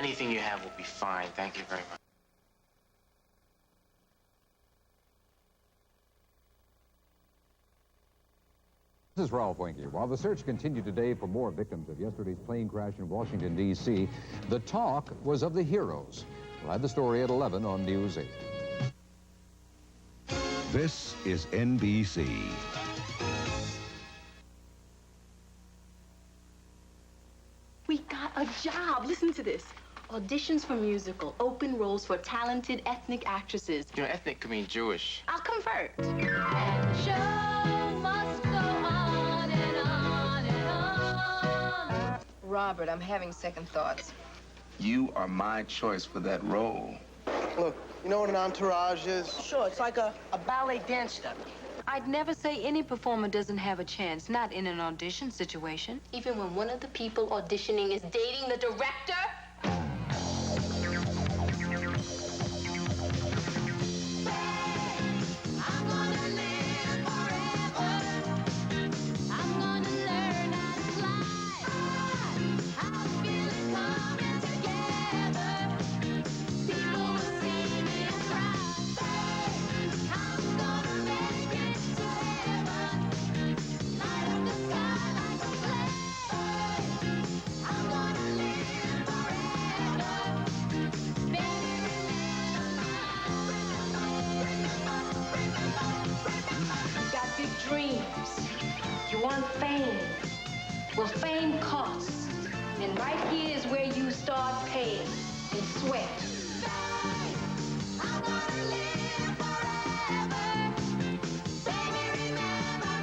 Anything you have will be fine. Thank you very much. This is Ralph Winky. While the search continued today for more victims of yesterday's plane crash in Washington, D.C., the talk was of the heroes. We'll have the story at 11 on News 8. This is NBC. We got a job. Listen to this. Auditions for musical, open roles for talented ethnic actresses. You know, ethnic could mean Jewish. I'll convert. And the show must go on and on and on. Robert, I'm having second thoughts. You are my choice for that role. Look, you know what an entourage is? Sure, it's like a ballet dance step. I'd never say any performer doesn't have a chance, not in an audition situation. Even when one of the people auditioning is dating the director? Dreams. You want fame. Well, fame costs. And right here is where you start paying in sweat. I'm gonna live forever. Baby, remember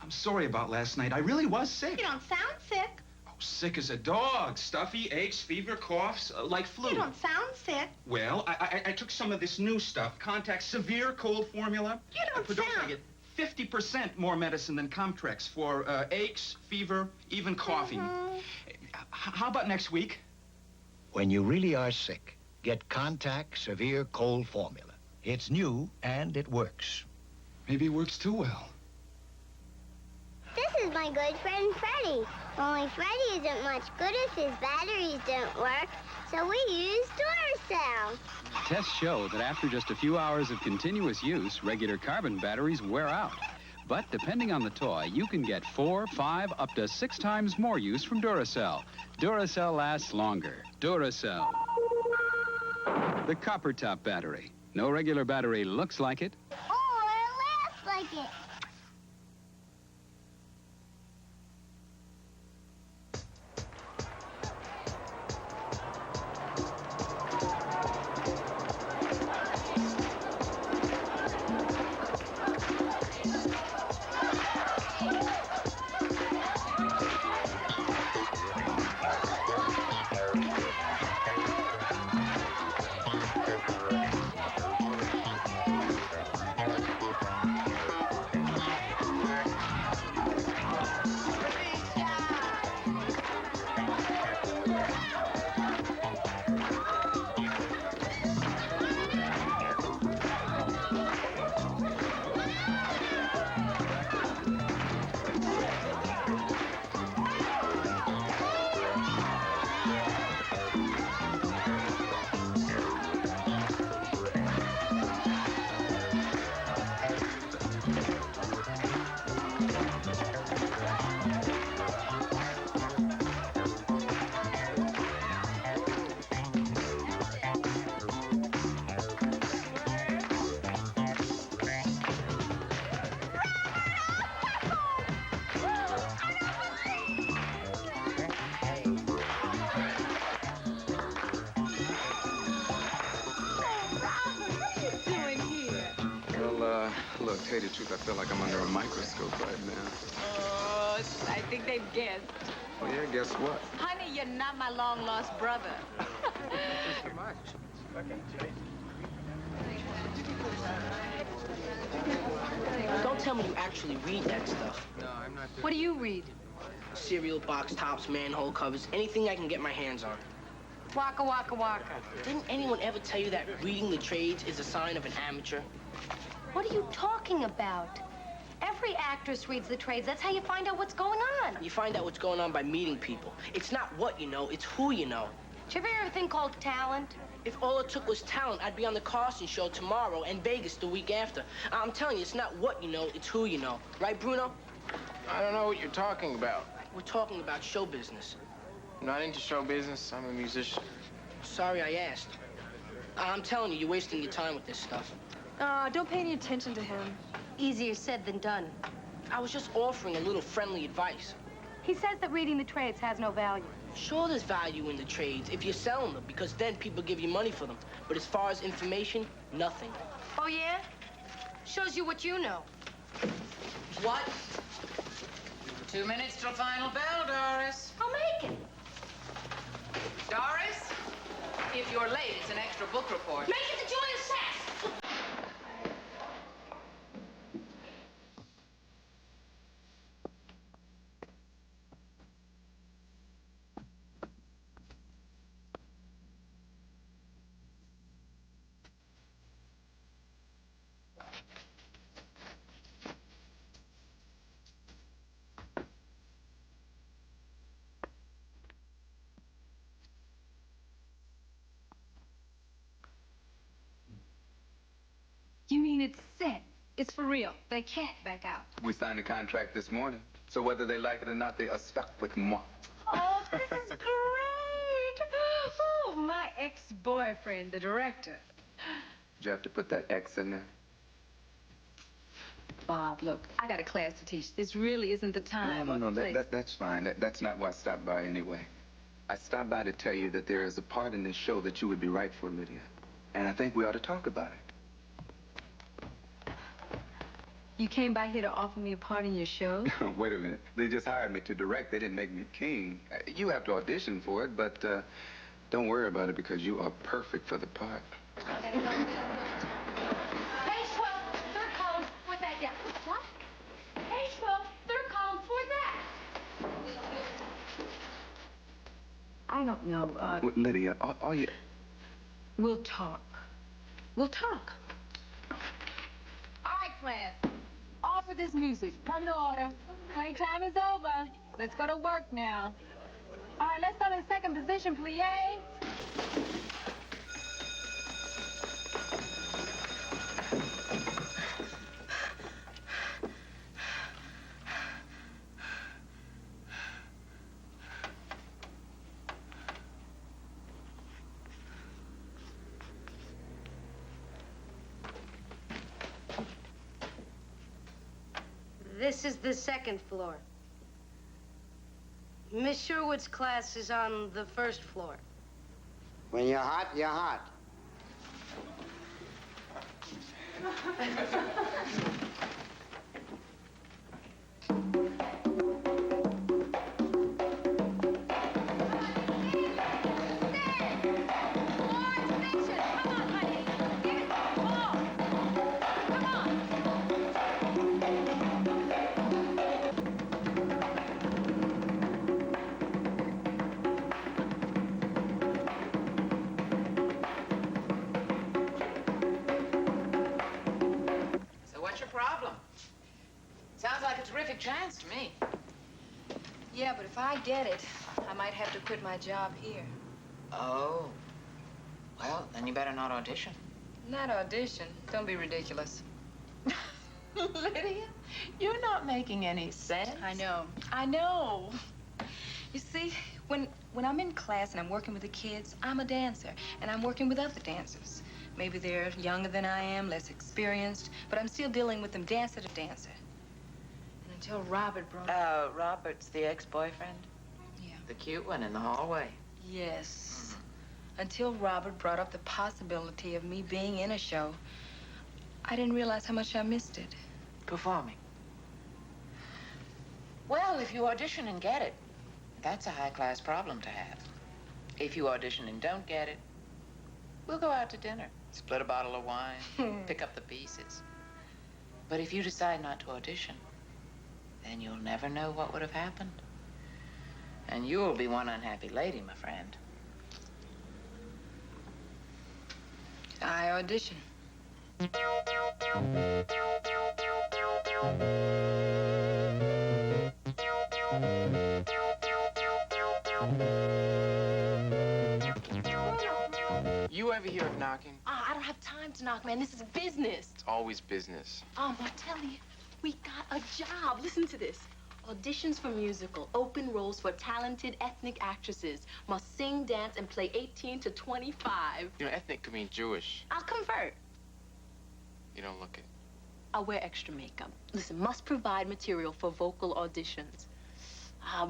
I'm sorry about last night. I really was sick. You don't sound sick. Sick as a dog. Stuffy, aches, fever, coughs, like flu. You don't sound sick. Well, I took some of this new stuff. Contact Severe Cold Formula. You don't For those I sound... get 50% more medicine than Comtrex for aches, fever, even coughing. How about next week? When you really are sick, get Contact Severe Cold Formula. It's new and it works. Maybe it works too well. This is my good friend Freddie. Only Freddie isn't much good if his batteries don't work, so we use Duracell. Tests show that after just a few hours of continuous use, regular carbon batteries wear out. But depending on the toy, you can get 4, 5, up to 6 times more use from Duracell. Duracell lasts longer. Duracell. The copper top battery. No regular battery looks like it. Oh, it lasts like it. Look, tell you the truth, I feel like I'm under a microscope right now. Oh, I think they've guessed. Well, yeah, guess what? Honey, you're not my long-lost brother. Don't tell me you actually read that stuff. No, I'm not... What do you read? Cereal box tops, manhole covers, anything I can get my hands on. Waka, waka, waka. Didn't anyone ever tell you that reading the trades is a sign of an amateur? What are you talking about? Every actress reads the trades. That's how you find out what's going on. You find out what's going on by meeting people. It's not what you know, it's who you know. Did you ever hear of a thing called talent? If all it took was talent, I'd be on the Carson show tomorrow and Vegas the week after. I'm telling you, it's not what you know, it's who you know. Right, Bruno? I don't know what you're talking about. We're talking about show business. I'm not into show business. I'm a musician. Sorry I asked. I'm telling you, you're wasting your time with this stuff. Don't pay any attention to him. Easier said than done. I was just offering a little friendly advice. He says that reading the trades has no value. Sure, there's value in the trades if you're selling them, because then people give you money for them. But as far as information, nothing. Oh, yeah? Shows you what you know. What? 2 minutes till final bell, Doris. I'll make it. Doris, if you're late, it's an extra book report. Make it the Julius Sass. You mean it's set? It's for real. They can't back out. We signed a contract this morning, so whether they like it or not, they are stuck with moi. Oh, this is great. Oh, my ex-boyfriend, the director. Did you have to put that X in there? Bob, look, I got a class to teach. This really isn't the time. No, that's fine. That's not why I stopped by anyway. I stopped by to tell you that there is a part in this show that you would be right for, Lydia. And I think we ought to talk about it. You came by here to offer me a part in your show? Wait a minute. They just hired me to direct. They didn't make me king. You have to audition for it, but don't worry about it because you are perfect for the part. Page 12, third column, fourth that. Yeah. What? Page 12, third column, fourth that. I don't know. Lydia, all you... We'll talk. We'll talk. All right, class. Off with this music. Come to order. Playtime is over. Let's go to work now. All right, let's start in second position, plie. This is the second floor. Miss Sherwood's class is on the first floor. When you're hot, you're hot. Sounds like a terrific chance to me. Yeah, but if I get it, I might have to quit my job here. Oh. Well, then you better not audition. Not audition. Don't be ridiculous. Lydia, you're not making any sense. I know. I know. You see, when I'm in class and I'm working with the kids, I'm a dancer, and I'm working with other dancers. Maybe they're younger than I am, less experienced, but I'm still dealing with them dancer to dancer. And until Robert brought up... Robert's the ex-boyfriend? Yeah. The cute one in the hallway? Yes. Until Robert brought up the possibility of me being in a show, I didn't realize how much I missed it. Performing? Well, if you audition and get it, that's a high-class problem to have. If you audition and don't get it, we'll go out to dinner, split a bottle of wine, pick up the pieces. But if you decide not to audition, then you'll never know what would have happened. And you'll be one unhappy lady, my friend. I audition. You ever hear of knocking? I don't have time to knock, man. This is business. It's always business. Martelli, we got a job. Listen to this. Auditions for musical, open roles for talented ethnic actresses. Must sing, dance, and play 18 to 25. You know, ethnic could mean Jewish. I'll convert. You don't look it. I'll wear extra makeup. Listen, must provide material for vocal auditions.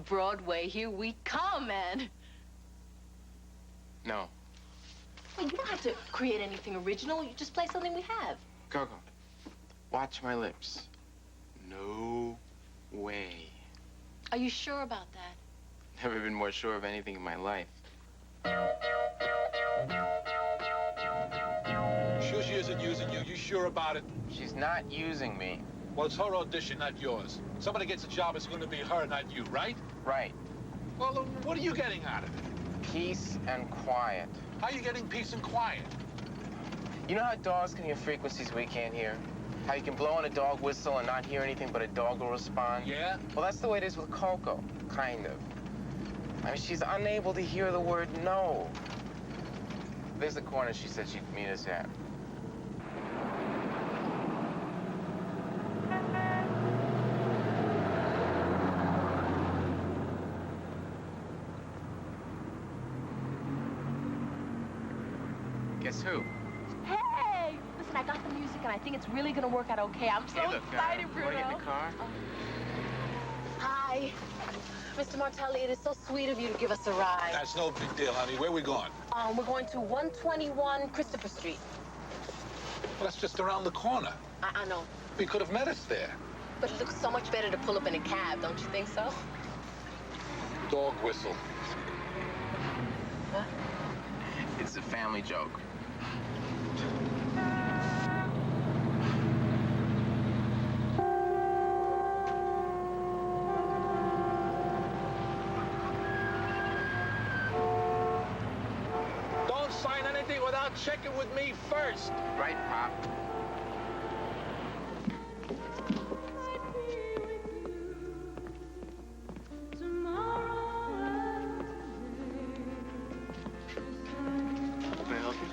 Broadway, here we come, man. No. Wait, you don't have to create anything original. You just play something we have. Coco, watch my lips. No way. Are you sure about that? Never been more sure of anything in my life. Sure she isn't using you? You sure about it? She's not using me. Well, it's her audition, not yours. Somebody gets a job, it's going to be her, not you, right? Right. Well, then what are you getting out of it? Peace and quiet. How are you getting peace and quiet? You know how dogs can hear frequencies we can't hear? How you can blow on a dog whistle and not hear anything, but a dog will respond? Yeah? Well, that's the way it is with Coco, kind of. I mean, she's unable to hear the word no. There's the corner she said she'd meet us at. Guess who? Hey! Listen, I got the music, and I think it's really gonna work out okay. I'm so excited, Bruno. Wanna get in the car? Hi. Mr. Martelli, it is so sweet of you to give us a ride. That's no big deal, honey. Where we going? We're going to 121 Christopher Street. Well, that's just around the corner. I know. We could have met us there. But it looks so much better to pull up in a cab, don't you think so? Dog whistle. What? It's a family joke. Don't sign anything without checking with me first. Right, Pop? Can I help you?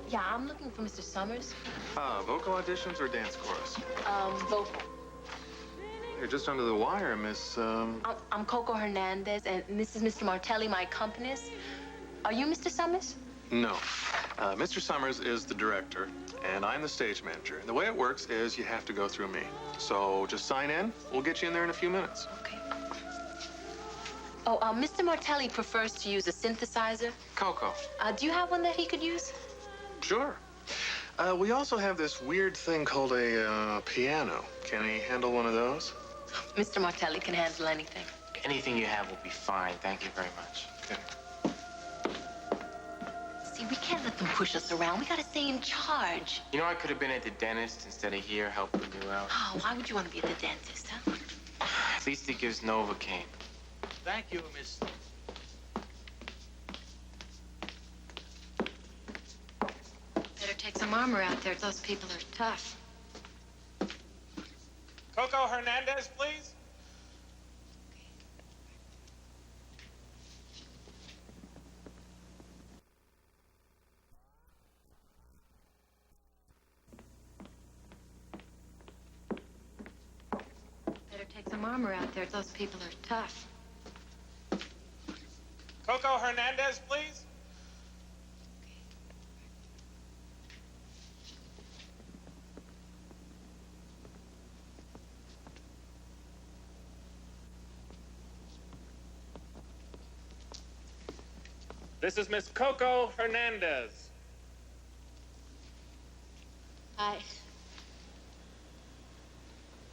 Yeah, I'm looking for Mr. Summers. Vocal auditions or dance chorus? Vocal. You're just under the wire, Miss, I'm Coco Hernandez, and this is Mr. Martelli, my accompanist. Are you Mr. Summers? No. Mr. Summers is the director, and I'm the stage manager. And the way it works is you have to go through me. So just sign in. We'll get you in there in a few minutes. Okay. Oh, Mr. Martelli prefers to use a synthesizer. Coco. Do you have one that he could use? Sure. We also have this weird thing called a piano. Can he handle one of those? Mr. Martelli can handle anything. Anything you have will be fine. Thank you very much. Okay. See, we can't let them push us around. We gotta stay in charge. You know, I could have been at the dentist instead of here helping you out. Oh, why would you want to be at the dentist, huh? At least he gives Novocaine. Thank you, Miss. Better take some armor out there. Those people are tough. Coco Hernandez, please. Better take some armor out there. Those people are tough. Coco Hernandez, please. This is Miss Coco Hernandez. Hi.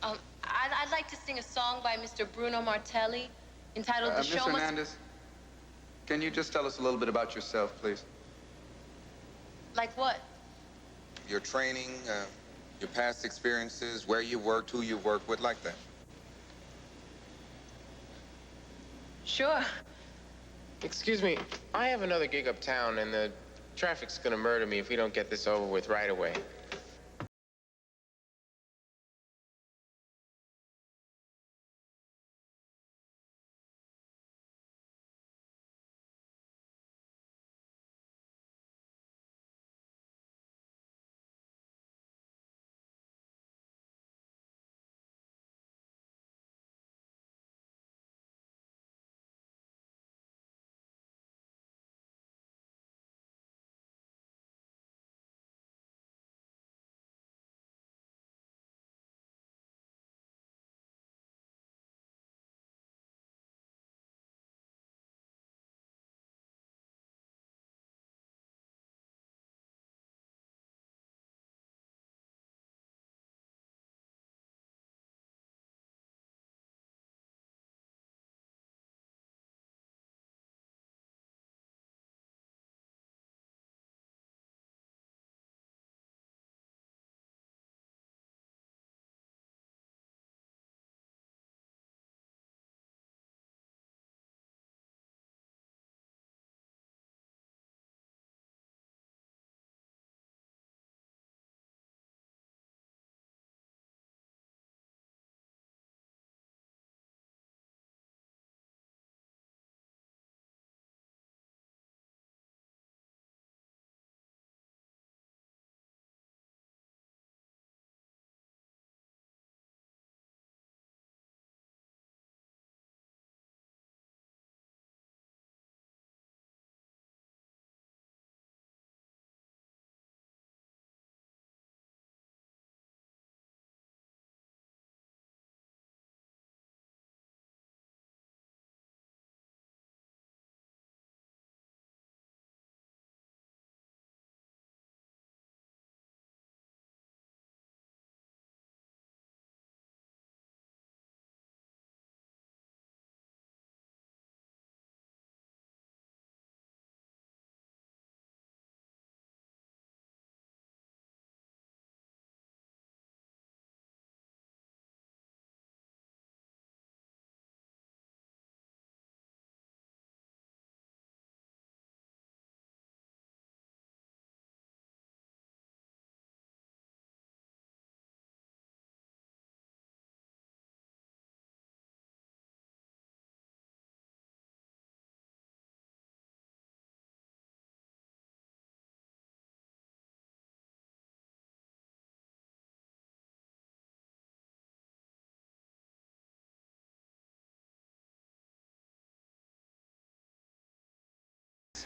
I'd like to sing a song by Mr. Bruno Martelli entitled The Miss Show Must... Hernandez, can you just tell us a little bit about yourself, please? Like what? Your training, your past experiences, where you worked, who you worked with, like that. Sure. Excuse me, I have another gig uptown, and the traffic's gonna murder me if we don't get this over with right away.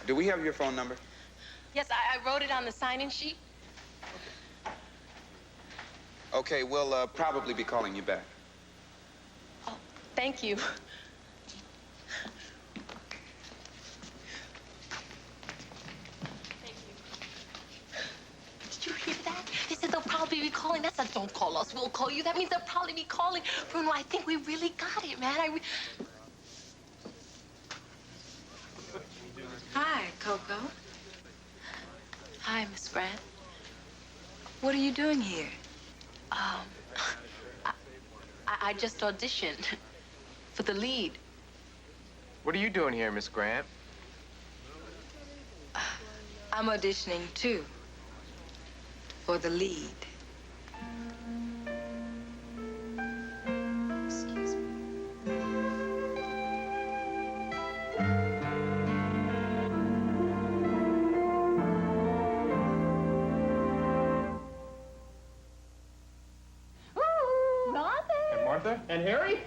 Do we have your phone number? Yes, I wrote it on the sign-in sheet. Okay, we'll probably be calling you back. Oh, thank you. Did you hear that? They said they'll probably be calling. That's a don't call us, we'll call you. That means they'll probably be calling. Bruno, I think we really got it, man. Hi, Coco. Hi, Miss Grant. What are you doing here? I just auditioned for the lead. What are you doing here, Miss Grant? I'm auditioning, too, for the lead. Excuse me. Martha? And Harry?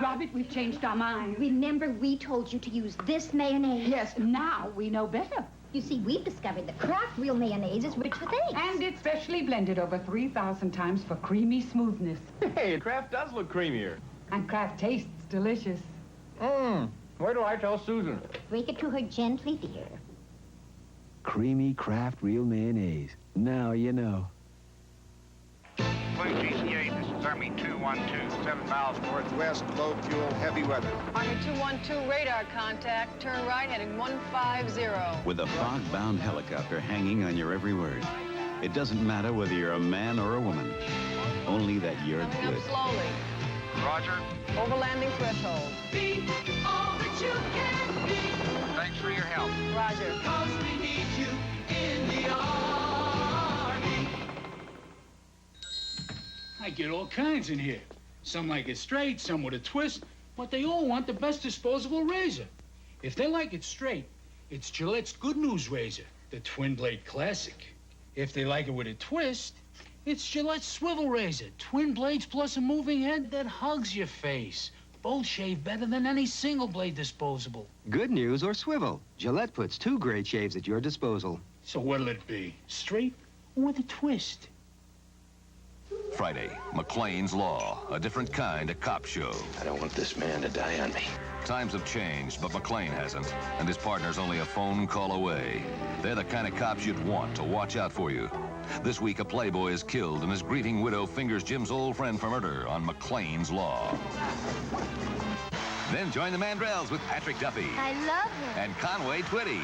Robert, we've changed our mind. Remember, we told you to use this mayonnaise. Yes, now we know better. You see, we've discovered that Kraft Real Mayonnaise is rich with eggs. And it's specially blended over 3,000 times for creamy smoothness. Hey, Kraft does look creamier. And Kraft tastes delicious. Where do I tell Susan? Break it to her gently, dear. Creamy Kraft Real Mayonnaise. Now you know. Blue GCA, this is Army 212, 7 miles northwest, low fuel, heavy weather. Army 212, radar contact, turn right, heading 150. With a fog-bound helicopter hanging on your every word. It doesn't matter whether you're a man or a woman, only that you're Coming good. up slowly. Roger. Overlanding threshold. Be all that you can be. Thanks for your help. Roger. Cause we need you in the Army. I get all kinds in here. Some like it straight, some with a twist, but they all want the best disposable razor. If they like it straight, it's Gillette's Good News razor, the Twin Blade Classic. If they like it with a twist, it's Gillette's Swivel razor, twin blades plus a moving head that hugs your face. Both shave better than any single blade disposable. Good news or swivel. Gillette puts 2 great shaves at your disposal. So what'll it be, straight or with a twist? Friday, McLean's Law, a different kind of cop show. I don't want this man to die on me. Times have changed, but McLean hasn't, and his partner's only a phone call away. They're the kind of cops you'd want to watch out for you. This week, a playboy is killed, and his grieving widow fingers Jim's old friend for murder on McLean's Law. Then join the Mandrells with Patrick Duffy. I love him. And Conway Twitty.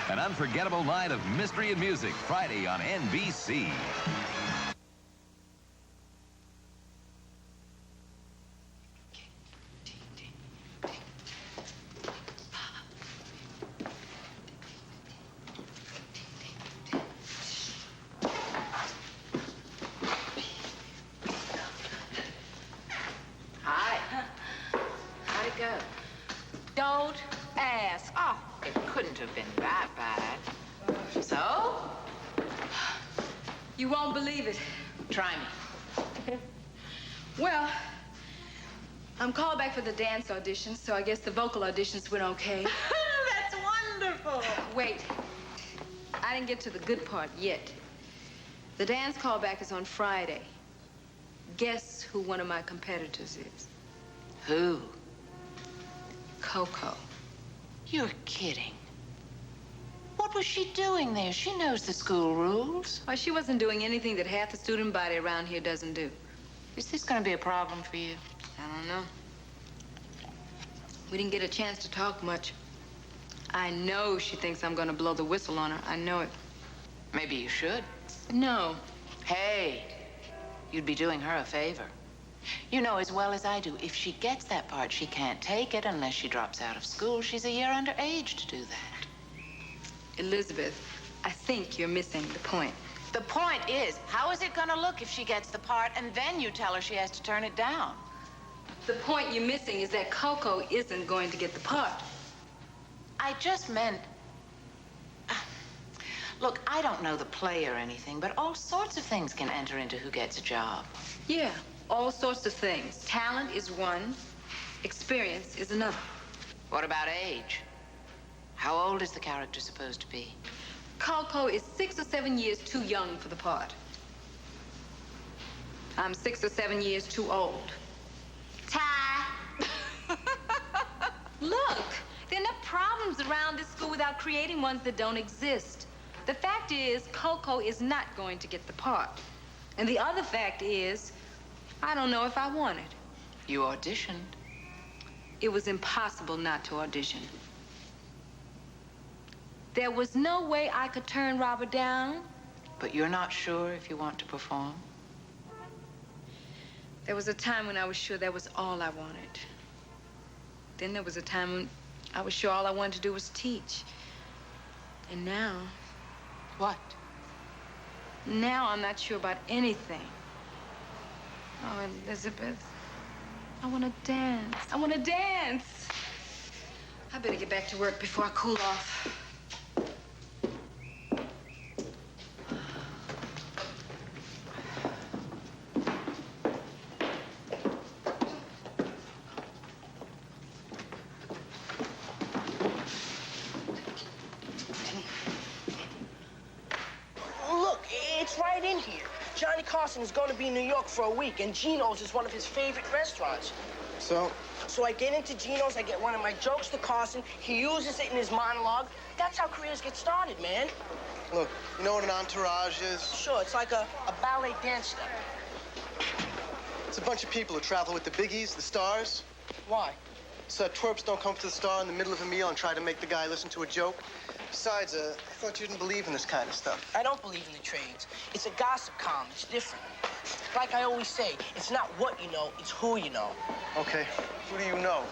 An unforgettable night of mystery and music, Friday on NBC. Don't ask. Oh, it couldn't have been that bad. So? You won't believe it. Try me. Well, I'm called back for the dance auditions, so I guess the vocal auditions went okay. That's wonderful. Wait. I didn't get to the good part yet. The dance callback is on Friday. Guess who one of my competitors is? Who? Coco. You're kidding. What was she doing there? She knows the school rules. Well, she wasn't doing anything that half the student body around here doesn't do. Is this going to be a problem for you? I don't know. We didn't get a chance to talk much. I know she thinks I'm going to blow the whistle on her. I know it. Maybe you should. No. Hey, you'd be doing her a favor. You know as well as I do, if she gets that part, she can't take it unless she drops out of school. She's a year underage to do that. Elizabeth, I think you're missing the point. The point is, how is it going to look if she gets the part and then you tell her she has to turn it down? The point you're missing is that Coco isn't going to get the part. I just meant... Look, I don't know the play or anything, but all sorts of things can enter into who gets a job. Yeah, all sorts of things. Talent is one, experience is another. What about age? How old is the character supposed to be? Coco is 6 or 7 years too young for the part. I'm 6 or 7 years too old. Ty. Look, there are enough problems around this school without creating ones that don't exist. The fact is, Coco is not going to get the part. And the other fact is, I don't know if I want it. You auditioned. It was impossible not to audition. There was no way I could turn Robert down. But you're not sure if you want to perform? There was a time when I was sure that was all I wanted. Then there was a time when I was sure all I wanted to do was teach. And now... What? Now I'm not sure about anything. Oh, Elizabeth, I want to dance. I want to dance. I better get back to work before I cool off. Look, it's right in here. Johnny Carson is going to be in New York for a week, and Gino's is one of his favorite restaurants. So? So I get into Gino's, I get one of my jokes to Carson, he uses it in his monologue. That's how careers get started, man. Look, you know what an entourage is? Sure, it's like a ballet dance step. It's a bunch of people who travel with the biggies, the stars. Why? So that twerps don't come to the star in the middle of a meal and try to make the guy listen to a joke. Besides, I thought you didn't believe in this kind of stuff. I don't believe in the trades. It's a gossip column. It's different. Like I always say, it's not what you know, it's who you know. Okay, who do you know?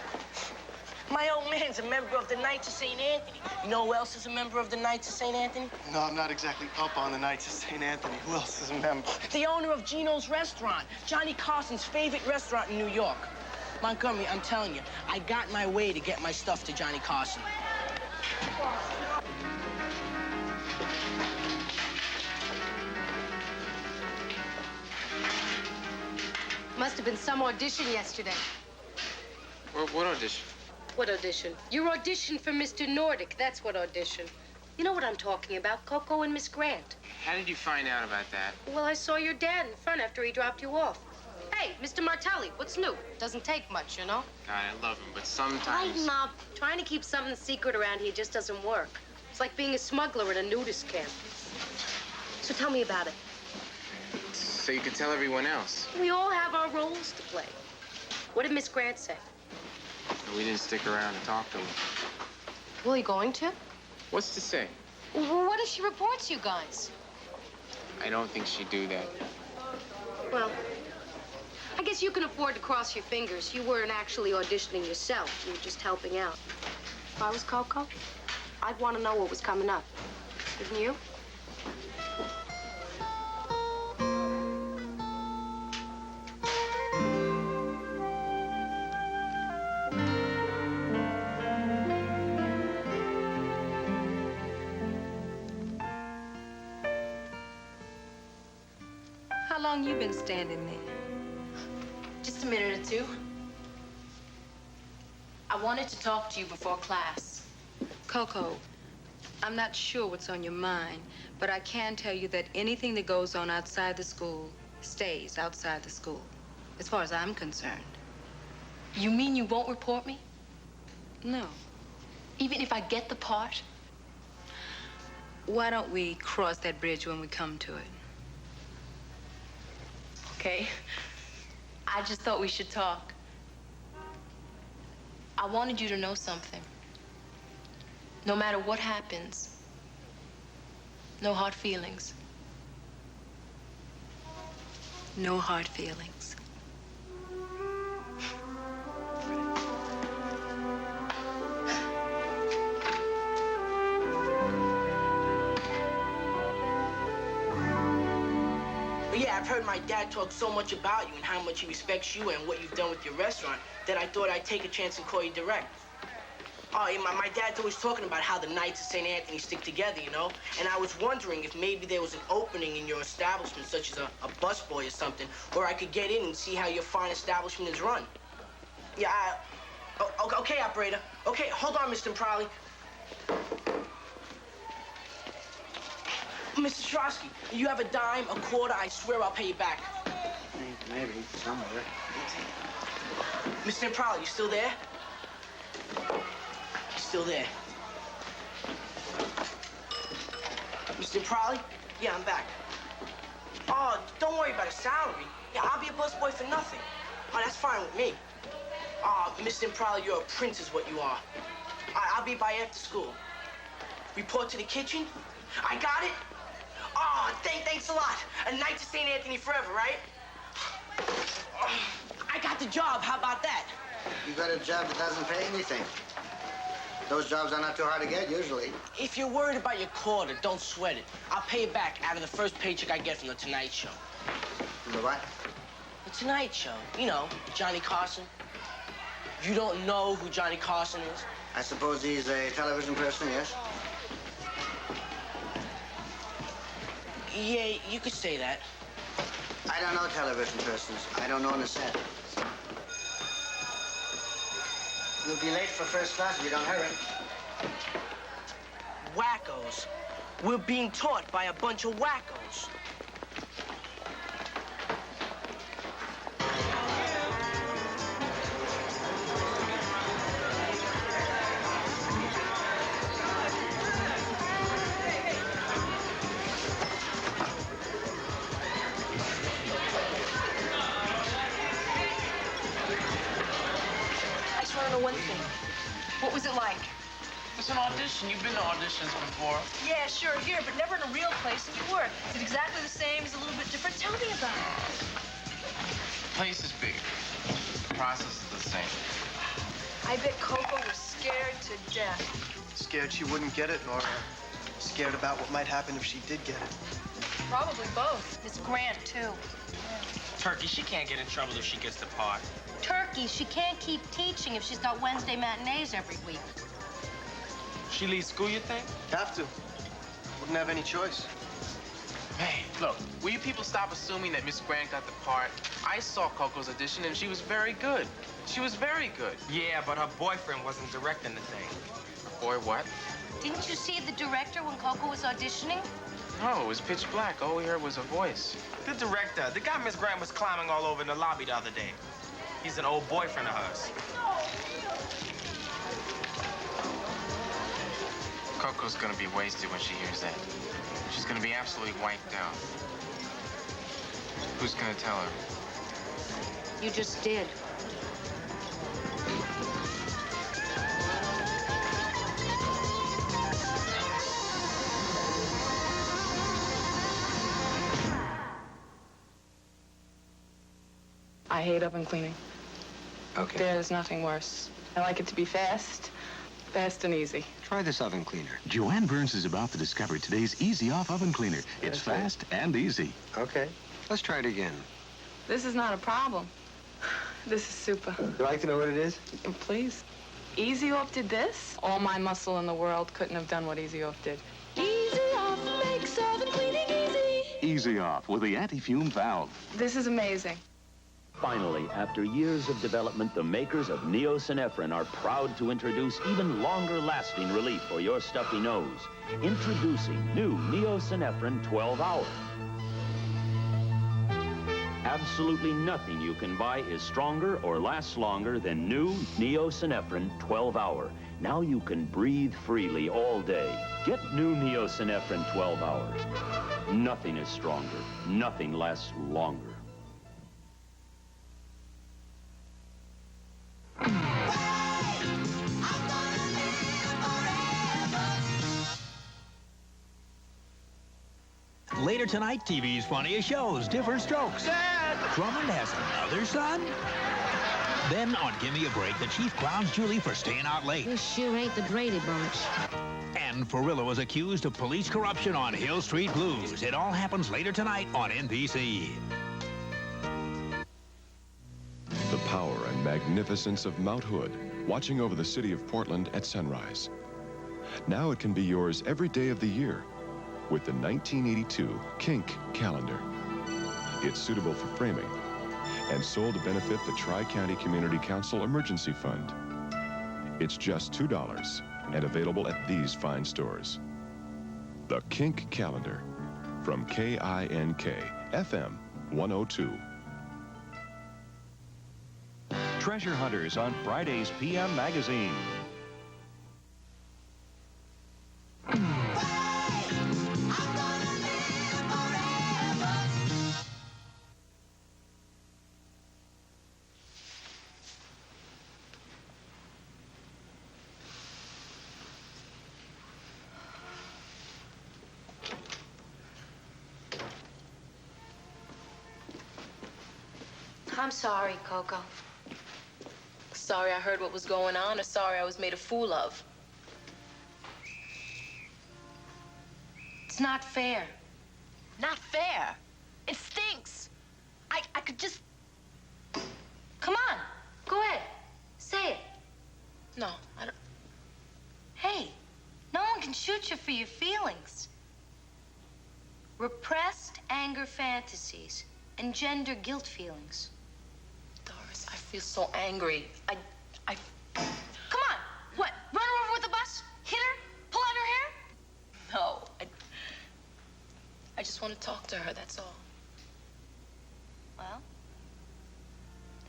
My old man's a member of the Knights of St. Anthony. You know who else is a member of the Knights of St. Anthony? No, I'm not exactly up on the Knights of St. Anthony. Who else is a member? The owner of Gino's Restaurant, Johnny Carson's favorite restaurant in New York. Montgomery, I'm telling you, I got my way to get my stuff to Johnny Carson. Must have been some audition yesterday. What audition? What audition? Your audition for Mr. Nordic. That's what audition. You know what I'm talking about, Coco and Miss Grant. How did you find out about that? Well, I saw your dad in front after he dropped you off. Hey, Mr. Martelli, what's new? Doesn't take much, you know? God, I love him, but sometimes... Lighten up. Trying to keep something secret around here just doesn't work. It's like being a smuggler at a nudist camp. So tell me about it. So you can tell everyone else. We all have our roles to play. What did Miss Grant say? We didn't stick around to talk to him. Well, you going to? What's to say? Well, what if she reports you guys? I don't think she'd do that. Well, I guess you can afford to cross your fingers. You weren't actually auditioning yourself. You were just helping out. If I was Coco, I'd want to know what was coming up. Wouldn't you? How long you been standing there? Just a minute or two. I wanted to talk to you before class. Coco, I'm not sure what's on your mind, but I can tell you that anything that goes on outside the school stays outside the school, as far as I'm concerned. You mean you won't report me? No. Even if I get the part? Why don't we cross that bridge when we come to it? Okay. I just thought we should talk. I wanted you to know something. No matter what happens, no hard feelings. No hard feelings. Yeah, I've heard my dad talk so much about you and how much he respects you and what you've done with your restaurant that I thought I'd take a chance and call you direct. Oh, yeah, my dad's always talking about how the Knights of St. Anthony stick together, you know? And I was wondering if maybe there was an opening in your establishment, such as a busboy or something, where I could get in and see how your fine establishment is run. Yeah, okay, operator. Okay, hold on, Mr. Imprali. Mr. Strosky, you have a dime, a quarter, I swear I'll pay you back. Maybe, somewhere. Mr. Imprali, you still there? You still there? Mr. Imprali? Yeah, I'm back. Oh, don't worry about a salary. Yeah, I'll be a busboy for nothing. Oh, that's fine with me. Oh, Mr. Imprali, you're a prince is what you are. I'll be by after school. Report to the kitchen? I got it? Oh, thanks a lot. A night to St. Anthony forever, right? I got the job. How about that? You got a job that doesn't pay anything. Those jobs are not too hard to get, usually. If you're worried about your quarter, don't sweat it. I'll pay you back out of the first paycheck I get from The Tonight Show. From the what? The Tonight Show. You know, Johnny Carson. You don't know who Johnny Carson is? I suppose he's a television person, yes? Yeah, you could say that. I don't know television persons. I don't own a set. You'll be late for first class if you don't hurry. Wackos. We're being taught by a bunch of wackos. One thing. What was it like? It's an audition. You've been to auditions before. Yeah, sure, here, but never in a real place, and you were. Is it exactly the same? Is it a little bit different? Tell me about it. The place is bigger. The process is the same. I bet Coco was scared to death. Scared she wouldn't get it, or scared about what might happen if she did get it? Probably both. Miss Grant, too. Turkey, she can't get in trouble if she gets the part. Turkey, she can't keep teaching if she's got Wednesday matinees every week. She leaves school, you think? Have to. Wouldn't have any choice. Hey, look, will you people stop assuming that Miss Grant got the part? I saw Coco's audition, and she was very good. She was very good. Yeah, but her boyfriend wasn't directing the thing. Her boy what? Didn't you see the director when Coco was auditioning? No, it was pitch black. All we heard was a voice. The director, the guy Miss Grant was climbing all over in the lobby the other day. He's an old boyfriend of hers. Coco's gonna be wasted when she hears that. She's gonna be absolutely wiped out. Who's gonna tell her? You just did. I hate oven cleaning. Okay. There's nothing worse. I like it to be fast and easy. Try this oven cleaner. Joanne Burns is about to discover today's Easy Off oven cleaner. It's fast and easy. Okay. Let's try it again. This is not a problem. This is super. Would you like to know what it is? Please. Easy Off did this? All my muscle in the world couldn't have done what Easy Off did. Easy Off makes oven cleaning easy. Easy Off with the anti-fume valve. This is amazing. Finally, after years of development, the makers of Neo-Synephrine are proud to introduce even longer-lasting relief for your stuffy nose. Introducing new Neo-Synephrine 12-Hour. Absolutely nothing you can buy is stronger or lasts longer than new Neo-Synephrine 12-Hour. Now you can breathe freely all day. Get new Neo-Synephrine 12-Hour. Nothing is stronger. Nothing lasts longer. Later tonight, TV's funniest shows, different strokes. Dad! Drummond has another son? Then on Gimme a Break, the chief grounds Julie for staying out late. This sure ain't the Brady Bunch. And Farillo was accused of police corruption on Hill Street Blues. It all happens later tonight on NBC. The power and magnificence of Mount Hood, watching over the city of Portland at sunrise. Now it can be yours every day of the year with the 1982 Kink calendar. It's suitable for framing and sold to benefit the Tri-County Community Council Emergency Fund. It's just $2 and available at these fine stores. The Kink Calendar from KINK FM 102. Treasure Hunters on Friday's PM Magazine. I'm sorry, Coco. Sorry I heard what was going on, or sorry I was made a fool of. It's not fair. Not fair. It stinks. I could just... Come on. Go ahead. Say it. No, I don't... Hey, no one can shoot you for your feelings. Repressed anger fantasies engender guilt feelings. Doris, I feel so angry. I... Come on. What? Run her over with the bus? Hit her? Pull out her hair? No, I just want to talk to her, that's all. Well,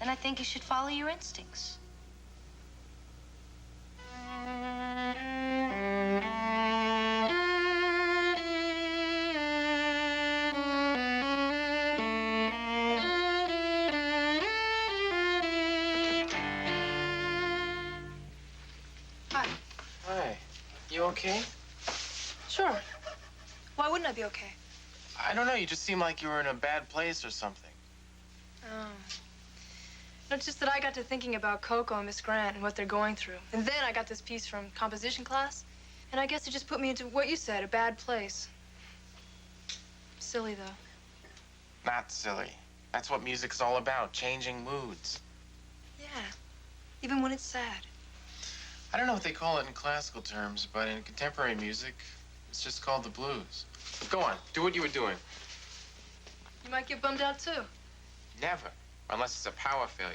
then I think you should follow your instincts. Okay? Sure. Why wouldn't I be okay? I don't know. You just seem like you were in a bad place or something. Oh. No, it's just that I got to thinking about Coco and Miss Grant and what they're going through. And then I got this piece from composition class. And I guess it just put me into what you said, a bad place. Silly, though. Not silly. That's what music's all about, changing moods. Yeah. Even when it's sad. I don't know what they call it in classical terms, but in contemporary music, it's just called the blues. Go on, do what you were doing. You might get bummed out, too. Never, unless it's a power failure.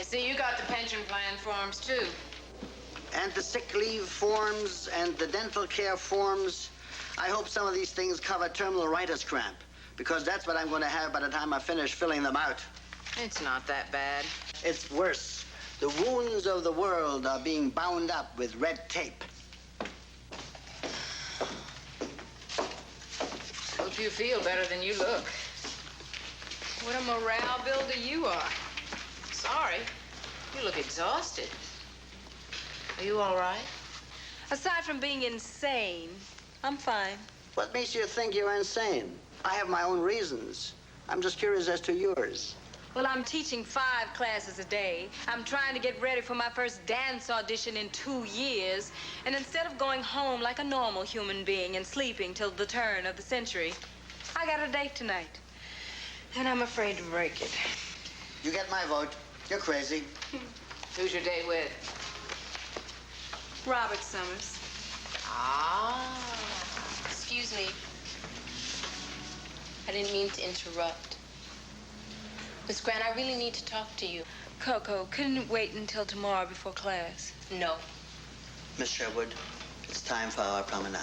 See, you got the pension plan forms, too. And the sick leave forms and the dental care forms. I hope some of these things cover terminal writer's cramp, because that's what I'm going to have by the time I finish filling them out. It's not that bad. It's worse. The wounds of the world are being bound up with red tape. Hope you feel better than you look. What a morale builder you are. Sorry. You look exhausted. Are you all right? Aside from being insane, I'm fine. What makes you think you're insane? I have my own reasons. I'm just curious as to yours. Well, I'm teaching 5 classes a day. I'm trying to get ready for my first dance audition in 2 years. And instead of going home like a normal human being and sleeping till the turn of the century, I got a date tonight. And I'm afraid to break it. You get my vote. You're crazy. Who's your date with? Robert Summers. Ah. Excuse me. I didn't mean to interrupt. Miss Grant, I really need to talk to you. Coco, couldn't it wait until tomorrow before class? No. Miss Sherwood, it's time for our promenade.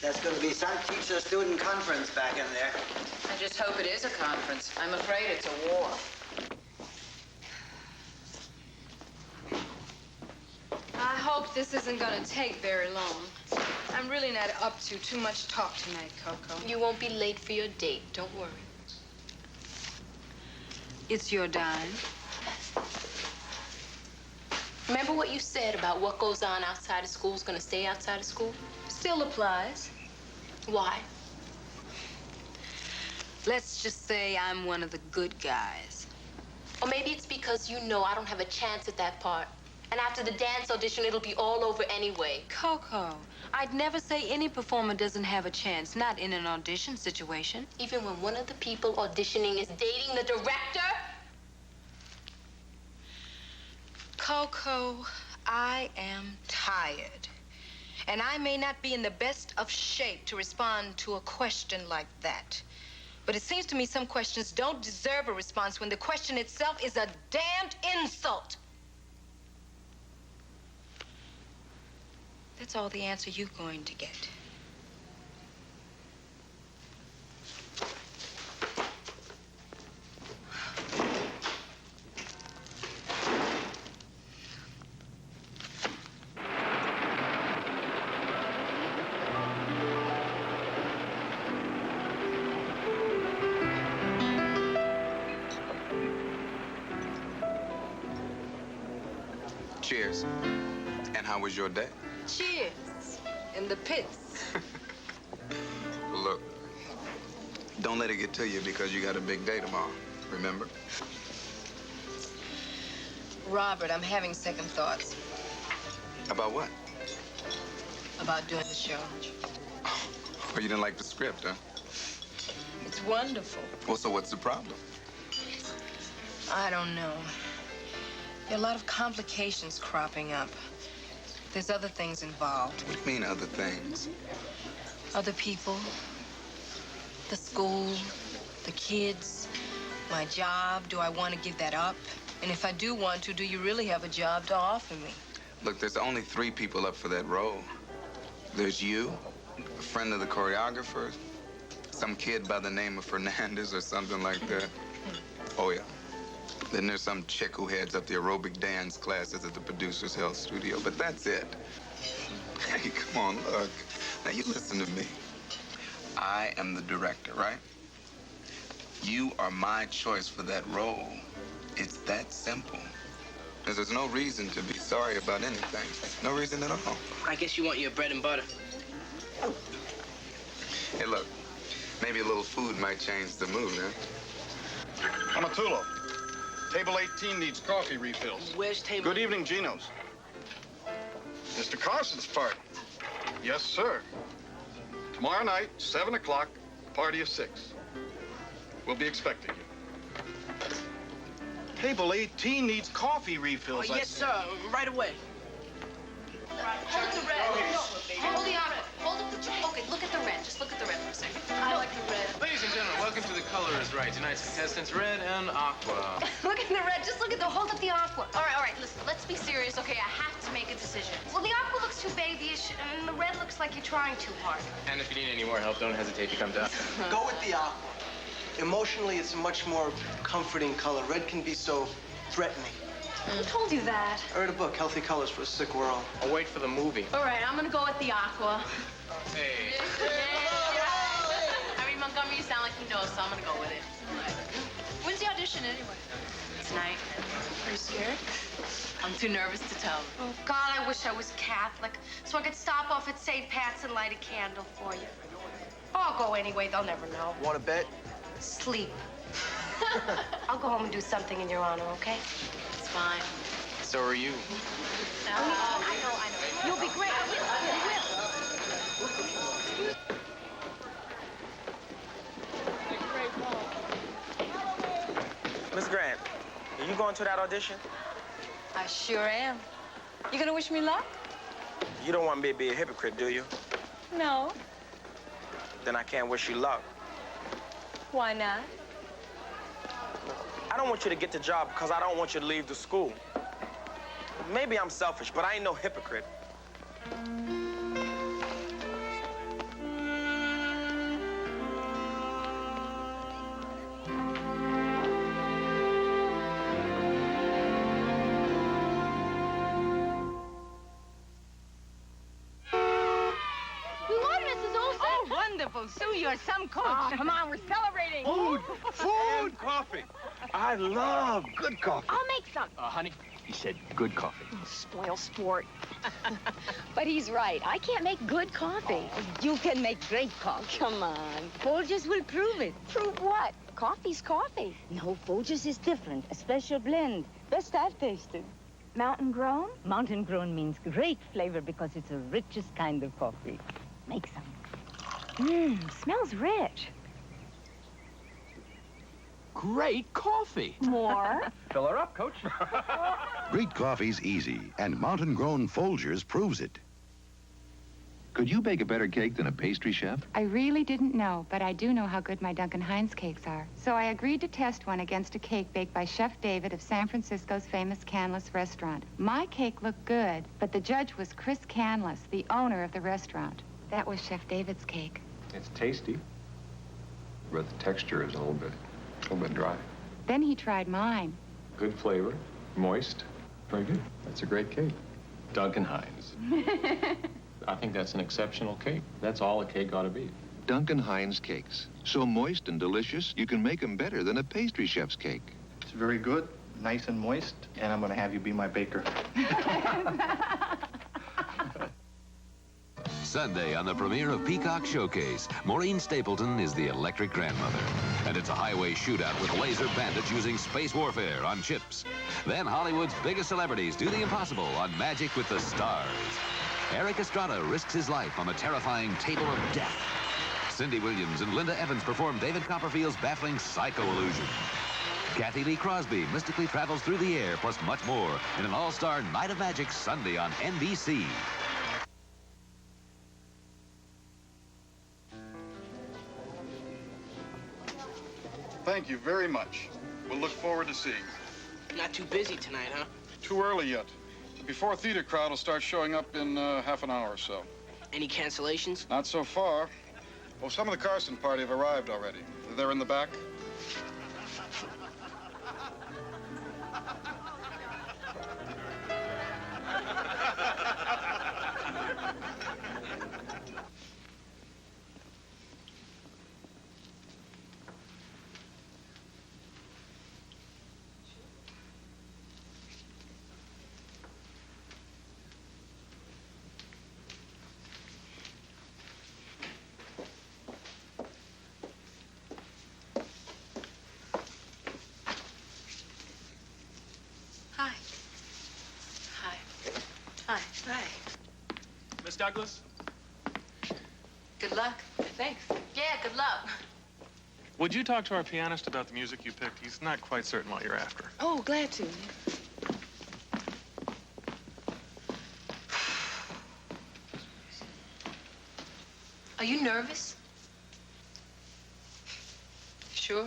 There's going to be some teacher-student conference back in there. I just hope it is a conference. I'm afraid it's a war. I hope this isn't going to take very long. I'm really not up to too much talk tonight, Coco. You won't be late for your date. Don't worry. It's your dime. Remember what you said about what goes on outside of school is going to stay outside of school? Still applies. Why? Let's just say I'm one of the good guys. Or maybe it's because you know I don't have a chance at that part. And after the dance audition, it'll be all over anyway. Coco, I'd never say any performer doesn't have a chance, not in an audition situation. Even when one of the people auditioning is dating the director? Coco, I am tired. And I may not be in the best of shape to respond to a question like that. But it seems to me some questions don't deserve a response when the question itself is a damned insult. That's all the answer you're going to get. Cheers. And how was your day? Cheers. In the pits. Look, don't let it get to you because you got a big day tomorrow, remember? Robert, I'm having second thoughts About what? about doing the show. Oh, you didn't like the script, huh? It's wonderful. Well, so what's the problem? I don't know. There are a lot of complications cropping up. There's other things involved. What do you mean other things? Other people, the school, the kids, my job. Do I want to give that up? And if I do want to, do you really have a job to offer me? Look, there's only 3 people up for that role. There's you, a friend of the choreographer, some kid by the name of Fernandez or something like that. Oh, yeah. Then there's some chick who heads up the aerobic dance classes at the producer's health studio. But that's it. Hey, come on, look. Now, you listen to me. I am the director, right? You are my choice for that role. It's that simple. There's no reason to be sorry about anything. No reason at all. I guess you want your bread and butter. Hey, look. Maybe a little food might change the mood, huh? Amatulo. Table 18 needs coffee refills. Where's table? Good evening, Gino's. Mr. Carson's party. Yes, sir. Tomorrow night, 7 o'clock, party of 6. We'll be expecting you. Table 18 needs coffee refills. Oh, yes, sir. Right away. Hold the red. Hold the aqua. Hold up the... Okay, look at the red. Just look at the red for a second. I like the red. Ladies and gentlemen, welcome to The Color is Right. Tonight's contestants, red and aqua. Look at the red. Just look at the... Hold up the aqua. All right. Listen, let's be serious, okay? I have to make a decision. Well, the aqua looks too babyish, and the red looks like you're trying too hard. And if you need any more help, don't hesitate to come down. Go with the aqua. Emotionally, it's a much more comforting color. Red can be so threatening. Who told you that? I read a book, Healthy Colors for a Sick World. I'll wait for the movie. All right, I'm gonna go with the aqua. Hey. I mean, Montgomery, you sound like you know, so I'm gonna go with it. When's the audition anyway? Tonight. Are you scared? I'm too nervous to tell. Oh, God, I wish I was Catholic so I could stop off at St. Pat's and light a candle for you. I'll go anyway. They'll never know. Want to bet? Sleep. I'll go home and do something in your honor, okay? It's fine. So are you. I know. You'll be great. You will. Miss Grant, are you going to that audition? I sure am. You gonna wish me luck? You don't want me to be a hypocrite, do you? No. Then I can't wish you luck. Why not? I don't want you to get the job because I don't want you to leave the school. Maybe I'm selfish, but I ain't no hypocrite. Wonderful. Sue, you're some coach. Oh, come on, we're celebrating. Food! Food! Coffee. I love good coffee. I'll make some. Honey, He said good coffee. Spoil sport. But he's right. I can't make good coffee. You can make great coffee. Come on. Folgers will prove it. Prove what? Coffee's coffee. No, Folgers is different. A special blend. Best I've tasted. Mountain grown? Mountain grown means great flavor because it's the richest kind of coffee. Make some. Smells rich. Great coffee. More? Fill her up, Coach. Great coffee's easy, and mountain-grown Folgers proves it. Could you bake a better cake than a pastry chef? I really didn't know, but I do know how good my Duncan Hines cakes are. So I agreed to test one against a cake baked by Chef David of San Francisco's famous Canlis restaurant. My cake looked good, but the judge was Chris Canlis, the owner of the restaurant. That was Chef David's cake. It's tasty, but the texture is a little bit dry. Then he tried mine. Good flavor, moist, very good. That's a great cake. Duncan Hines. I think that's an exceptional cake. That's all a cake ought to be. Duncan Hines cakes. So moist and delicious, you can make them better than a pastry chef's cake. It's very good, nice and moist, and I'm going to have you be my baker. Sunday on the premiere of Peacock Showcase, Maureen Stapleton is the electric grandmother. And it's a highway shootout with laser bandits using space warfare on chips. Then Hollywood's biggest celebrities do the impossible on Magic with the Stars. Eric Estrada risks his life on the terrifying Table of Death. Cindy Williams and Linda Evans perform David Copperfield's baffling Psycho Illusion. Kathy Lee Crosby mystically travels through the air, plus much more in an all-star Night of Magic Sunday on NBC. Thank you very much. We'll look forward to seeing you. Not too busy tonight, huh? Too early yet. Before theater crowd will start showing up in half an hour or so. Any cancellations? Not so far. Well, some of the Carson party have arrived already. They're in the back. Hi. Hi. Hi. Hi. Miss Douglas? Good luck. Thanks. Yeah, good luck. Would you talk to our pianist about the music you picked? He's not quite certain what you're after. Oh, glad to. Are you nervous? Sure.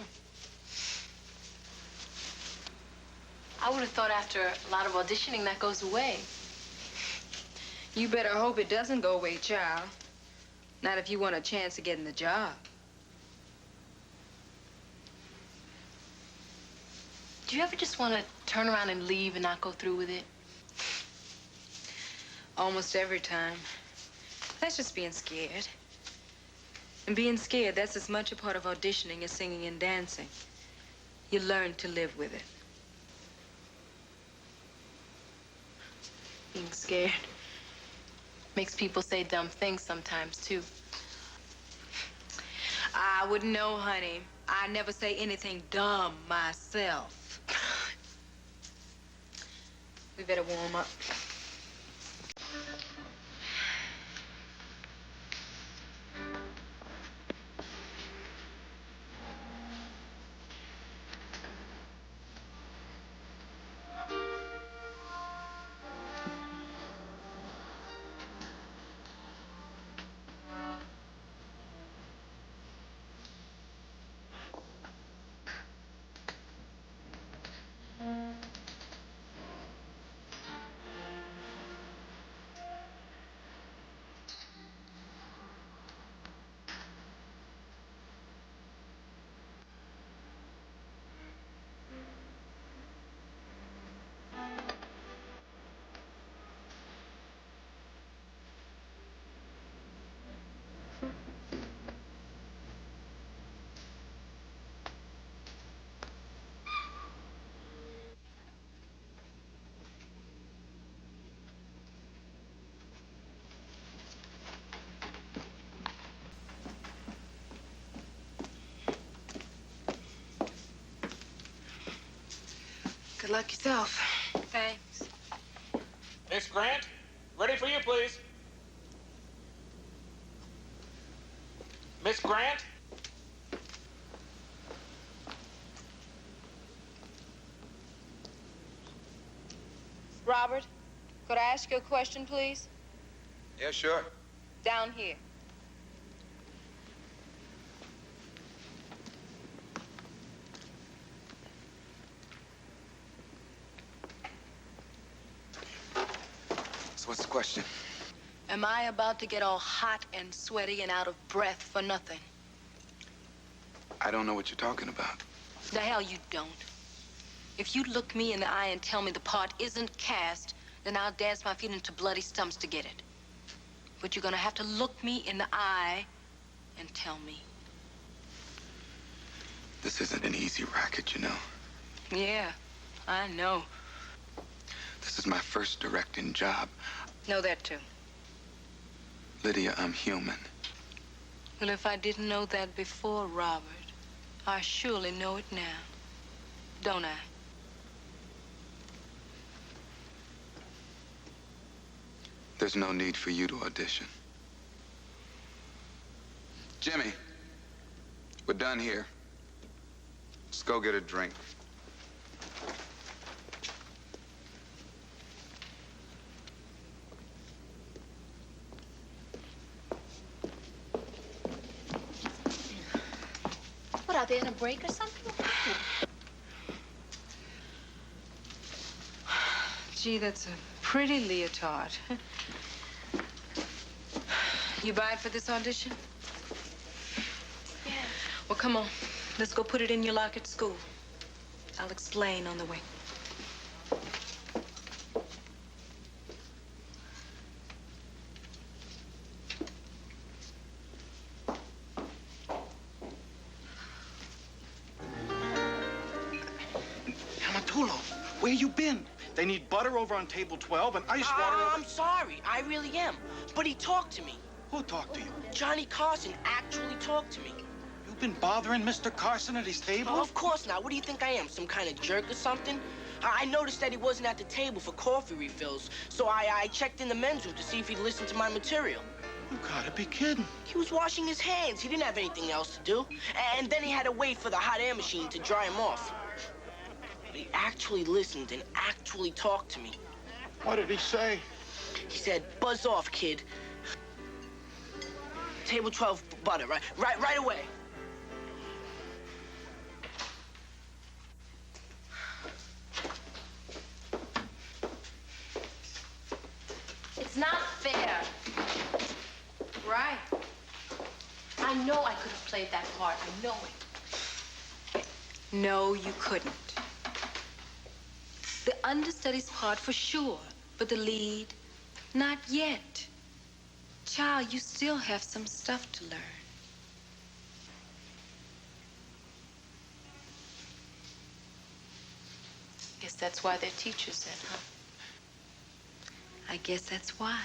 I would have thought after a lot of auditioning that goes away. You better hope it doesn't go away, child. Not if you want a chance of getting the job. Do you ever just want to turn around and leave and not go through with it? Almost every time. That's just being scared. And being scared, that's as much a part of auditioning as singing and dancing. You learn to live with it. Being scared makes people say dumb things sometimes, too. I wouldn't know, honey. I never say anything dumb myself. We better warm up. luck yourself. Thanks. Miss Grant, ready for you, please. Miss Grant? Robert, could I ask you a question, please? Yeah, sure. Down here. So what's the question? Am I about to get all hot and sweaty and out of breath for nothing? I don't know what you're talking about. The hell you don't. If you look me in the eye and tell me the part isn't cast, then I'll dance my feet into bloody stumps to get it. But you're gonna have to look me in the eye and tell me. This isn't an easy racket, you know. Yeah, I know. This is my first directing job. Know that too. Lydia, I'm human. Well, if I didn't know that before, Robert, I surely know it now. Don't I? There's no need for you to audition. Jimmy, we're done here. Let's go get a drink. What, are they in a break or something? Gee, that's a pretty leotard. You buy it for this audition? Yeah. Well, come on. Let's go put it in your locker at school. I'll explain on the way. Hamatulo, where you been? They need butter over on table 12 and ice water over... I'm sorry. I really am. But he talked to me. Who talked to you? Johnny Carson actually talked to me. You've been bothering Mr. Carson at his table? Oh, of course not. What do you think I am, some kind of jerk or something? I noticed that he wasn't at the table for coffee refills, so I checked in the men's room to see if he'd listened to my material. You gotta be kidding. He was washing his hands. He didn't have anything else to do. And then he had to wait for the hot air machine to dry him off. But he actually listened and actually talked to me. What did he say? He said, buzz off, kid. Table 12 butter, right away. It's not fair. Right. I know I could have played that part. I know it. No, you couldn't. The understudy's part for sure, but the lead, not yet. Child, you still have some stuff to learn. Guess that's why they're teachers then, huh? I guess that's why.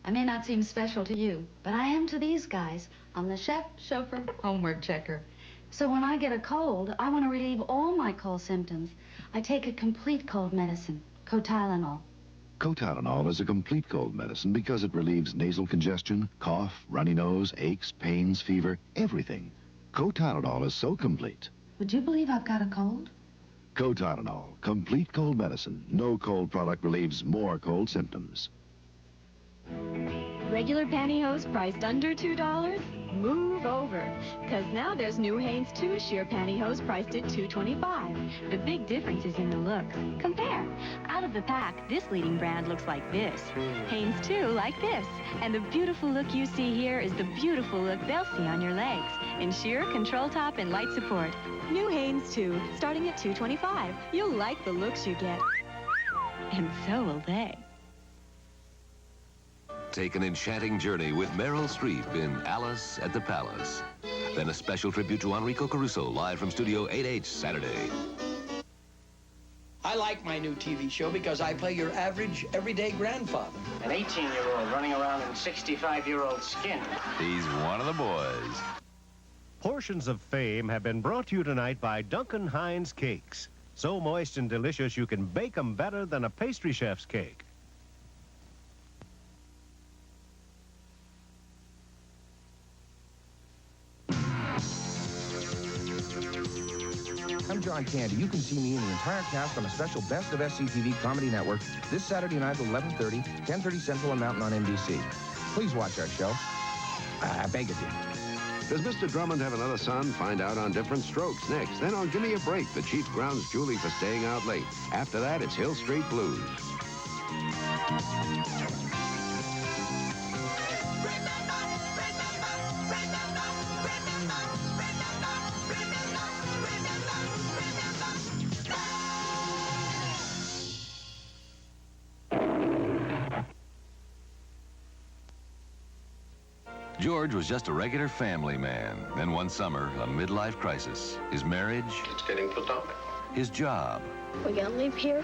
I may not seem special to you, but I am to these guys. I'm the chef, chauffeur, homework checker. So when I get a cold, I want to relieve all my cold symptoms. I take a complete cold medicine, Cotylenol. Cotylenol is a complete cold medicine because it relieves nasal congestion, cough, runny nose, aches, pains, fever, everything. Cotylenol is so complete. Would you believe I've got a cold? Cotylenol, complete cold medicine. No cold product relieves more cold symptoms. Regular pantyhose priced under $2? Move over, because now there's new Hanes 2 sheer pantyhose priced at $2.25. The big difference is in the look. Compare. Out of the pack, this leading brand looks like this. Hanes 2 like this. And the beautiful look you see here is the beautiful look they'll see on your legs. In sheer, control top, and light support. New Hanes 2, starting at $2.25. You'll like the looks you get. And so will they. Take an enchanting journey with Meryl Streep in Alice at the Palace. Then a special tribute to Enrico Caruso, live from Studio 8H, Saturday. I like my new TV show because I play your average, everyday grandfather. An 18-year-old running around in 65-year-old skin. He's one of the boys. Portions of fame have been brought to you tonight by Duncan Hines Cakes. So moist and delicious you can bake them better than a pastry chef's cake. I'm John Candy. You can see me and the entire cast on a special Best of SCTV Comedy Network this Saturday night at 11:30, 10:30 Central and Mountain on NBC. Please watch our show. I beg of you. Does Mr. Drummond have another son? Find out on Different Strokes next. Then on Gimme a Break, the Chief grounds Julie for staying out late. After that, it's Hill Street Blues. George was just a regular family man. Then one summer, a midlife crisis. His marriage. It's getting platonic. His job. We're gonna live here?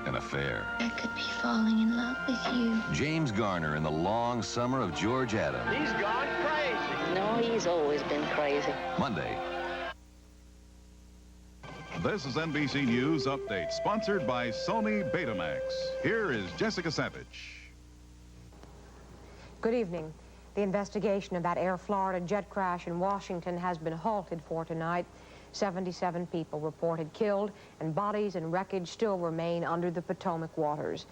An affair. I could be falling in love with you. James Garner in the long summer of George Adams. He's gone crazy. No, he's always been crazy. Monday. This is NBC News Update, sponsored by Sony Betamax. Here is Jessica Savage. Good evening. The investigation of that Air Florida jet crash in Washington has been halted for tonight. 77 people reported killed, and bodies and wreckage still remain under the Potomac waters.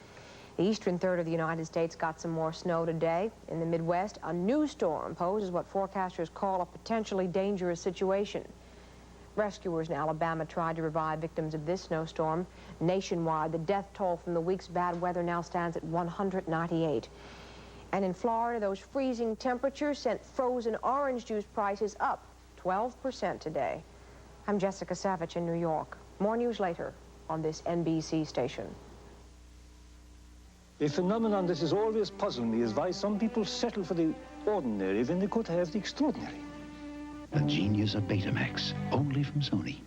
The eastern third of the United States got some more snow today. In the Midwest, a new storm poses what forecasters call a potentially dangerous situation. Rescuers in Alabama tried to revive victims of this snowstorm. Nationwide, the death toll from the week's bad weather now stands at 198. And in Florida, those freezing temperatures sent frozen orange juice prices up 12% today. I'm Jessica Savage in New York. More news later on this NBC station. A phenomenon that has always puzzled me is why some people settle for the ordinary when they could have the extraordinary. The genius of Betamax, only from Sony.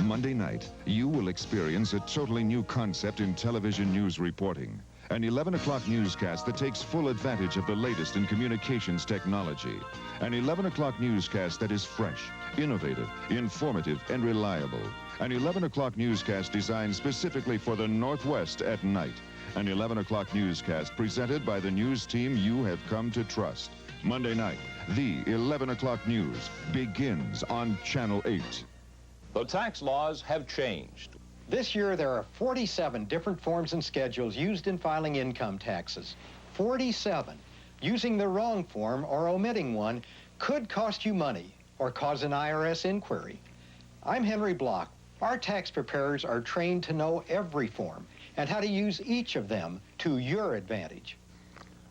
Monday night, you will experience a totally new concept in television news reporting. An 11 o'clock newscast that takes full advantage of the latest in communications technology. An 11 o'clock newscast that is fresh, innovative, informative, and reliable. An 11 o'clock newscast designed specifically for the Northwest at night. An 11 o'clock newscast presented by the news team you have come to trust. Monday night, the 11 o'clock news begins on Channel 8. The tax laws have changed. This year, there are 47 different forms and schedules used in filing income taxes. 47. Using the wrong form or omitting one could cost you money or cause an IRS inquiry. I'm Henry Block. Our tax preparers are trained to know every form and how to use each of them to your advantage.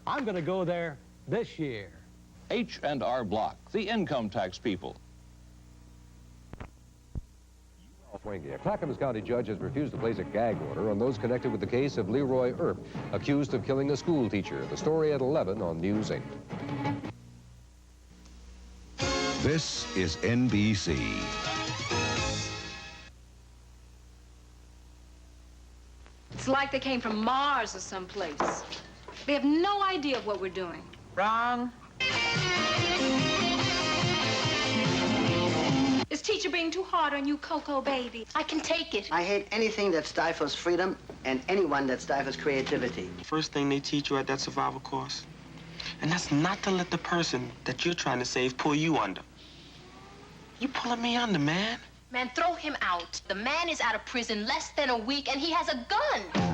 I'm going to go there this year. H&R Block, the income tax people. California. A Clackamas County judge has refused to place a gag order on those connected with the case of Leroy Earp, accused of killing a school teacher. The story at 11 on News 8. This is NBC. It's like they came from Mars or someplace. They have no idea of what we're doing. Wrong. Is teacher being too hard on you, Coco, baby? I can take it. I hate anything that stifles freedom and anyone that stifles creativity. First thing they teach you at that survival course, and that's not to let the person that you're trying to save pull you under. You pulling me under, man. Man, throw him out. The man is out of prison less than a week, and he has a gun.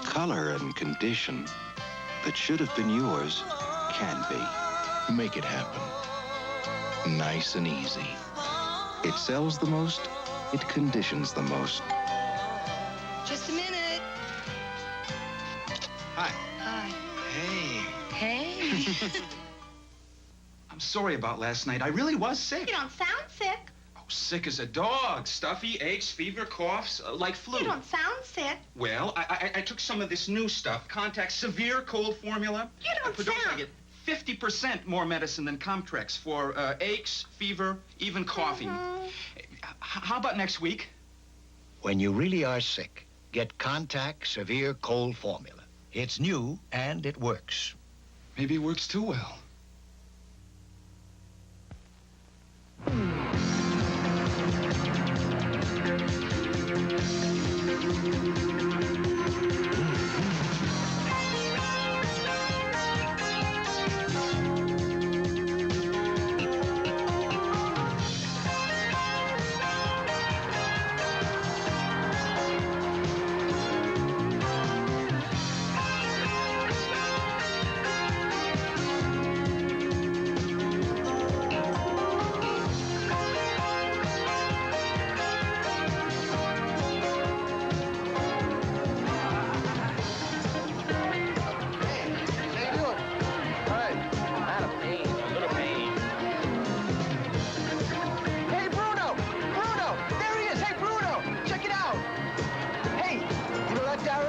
Color and condition that should have been yours can be. Make it happen. Nice and easy. It sells the most, it conditions the most. Just a minute. Hi. Hi. Hey. Hey. I'm sorry about last night. I really was sick. You don't sound sick. Oh, sick as a dog. Stuffy, aches, fever, coughs, like flu. You don't sound sick. Well, I took some of this new stuff. Contact Severe Cold Formula. You don't I get 50% more medicine than Comtrex for aches, fever, even coughing. How about next week? When you really are sick, get Contact Severe Cold Formula. It's new and it works. Maybe it works too well.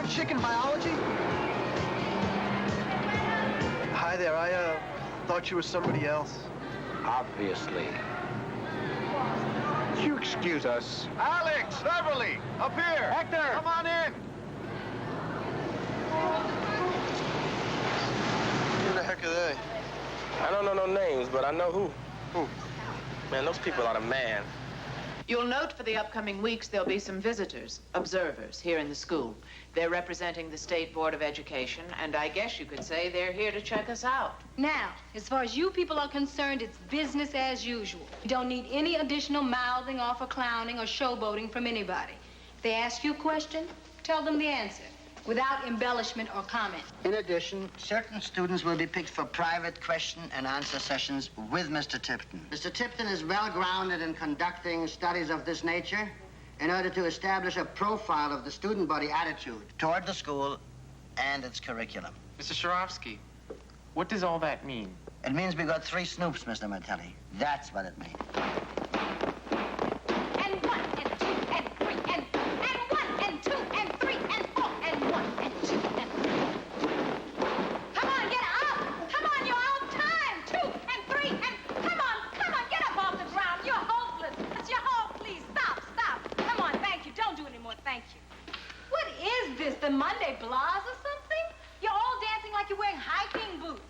Chicken biology? Hi there, I thought you were somebody else. Obviously. You excuse us. Alex, Beverly, up here. Hector, come on in. Who the heck are they? I don't know no names, but I know who. Who? Man, those people are the man. You'll note for the upcoming weeks there'll be some visitors, observers, here in the school. They're representing the State Board of Education, and I guess you could say they're here to check us out. Now, as far as you people are concerned, it's business as usual. You don't need any additional mouthing off or clowning or showboating from anybody. If they ask you a question, tell them the answer, without embellishment or comment. In addition, certain students will be picked for private question and answer sessions with Mr. Tipton. Mr. Tipton is well-grounded in conducting studies of this nature in order to establish a profile of the student body attitude toward the school and its curriculum. Mr. Sharovsky, what does all that mean? It means we got 3 Snoops, Mr. Martelli. That's what it means. And 1, and 2, and 3, and 1, and 2, and 3, and 4, and 1, and 2, and 3. Come on, get up! Come on, you're out of time! 2, and 3, and come on, get up off the ground. You're hopeless. It's your home, please. Stop. Come on, thank you. Don't do it anymore, thank you. What is this, the Monday Blahs or something? You're all dancing like you're wearing hiking boots.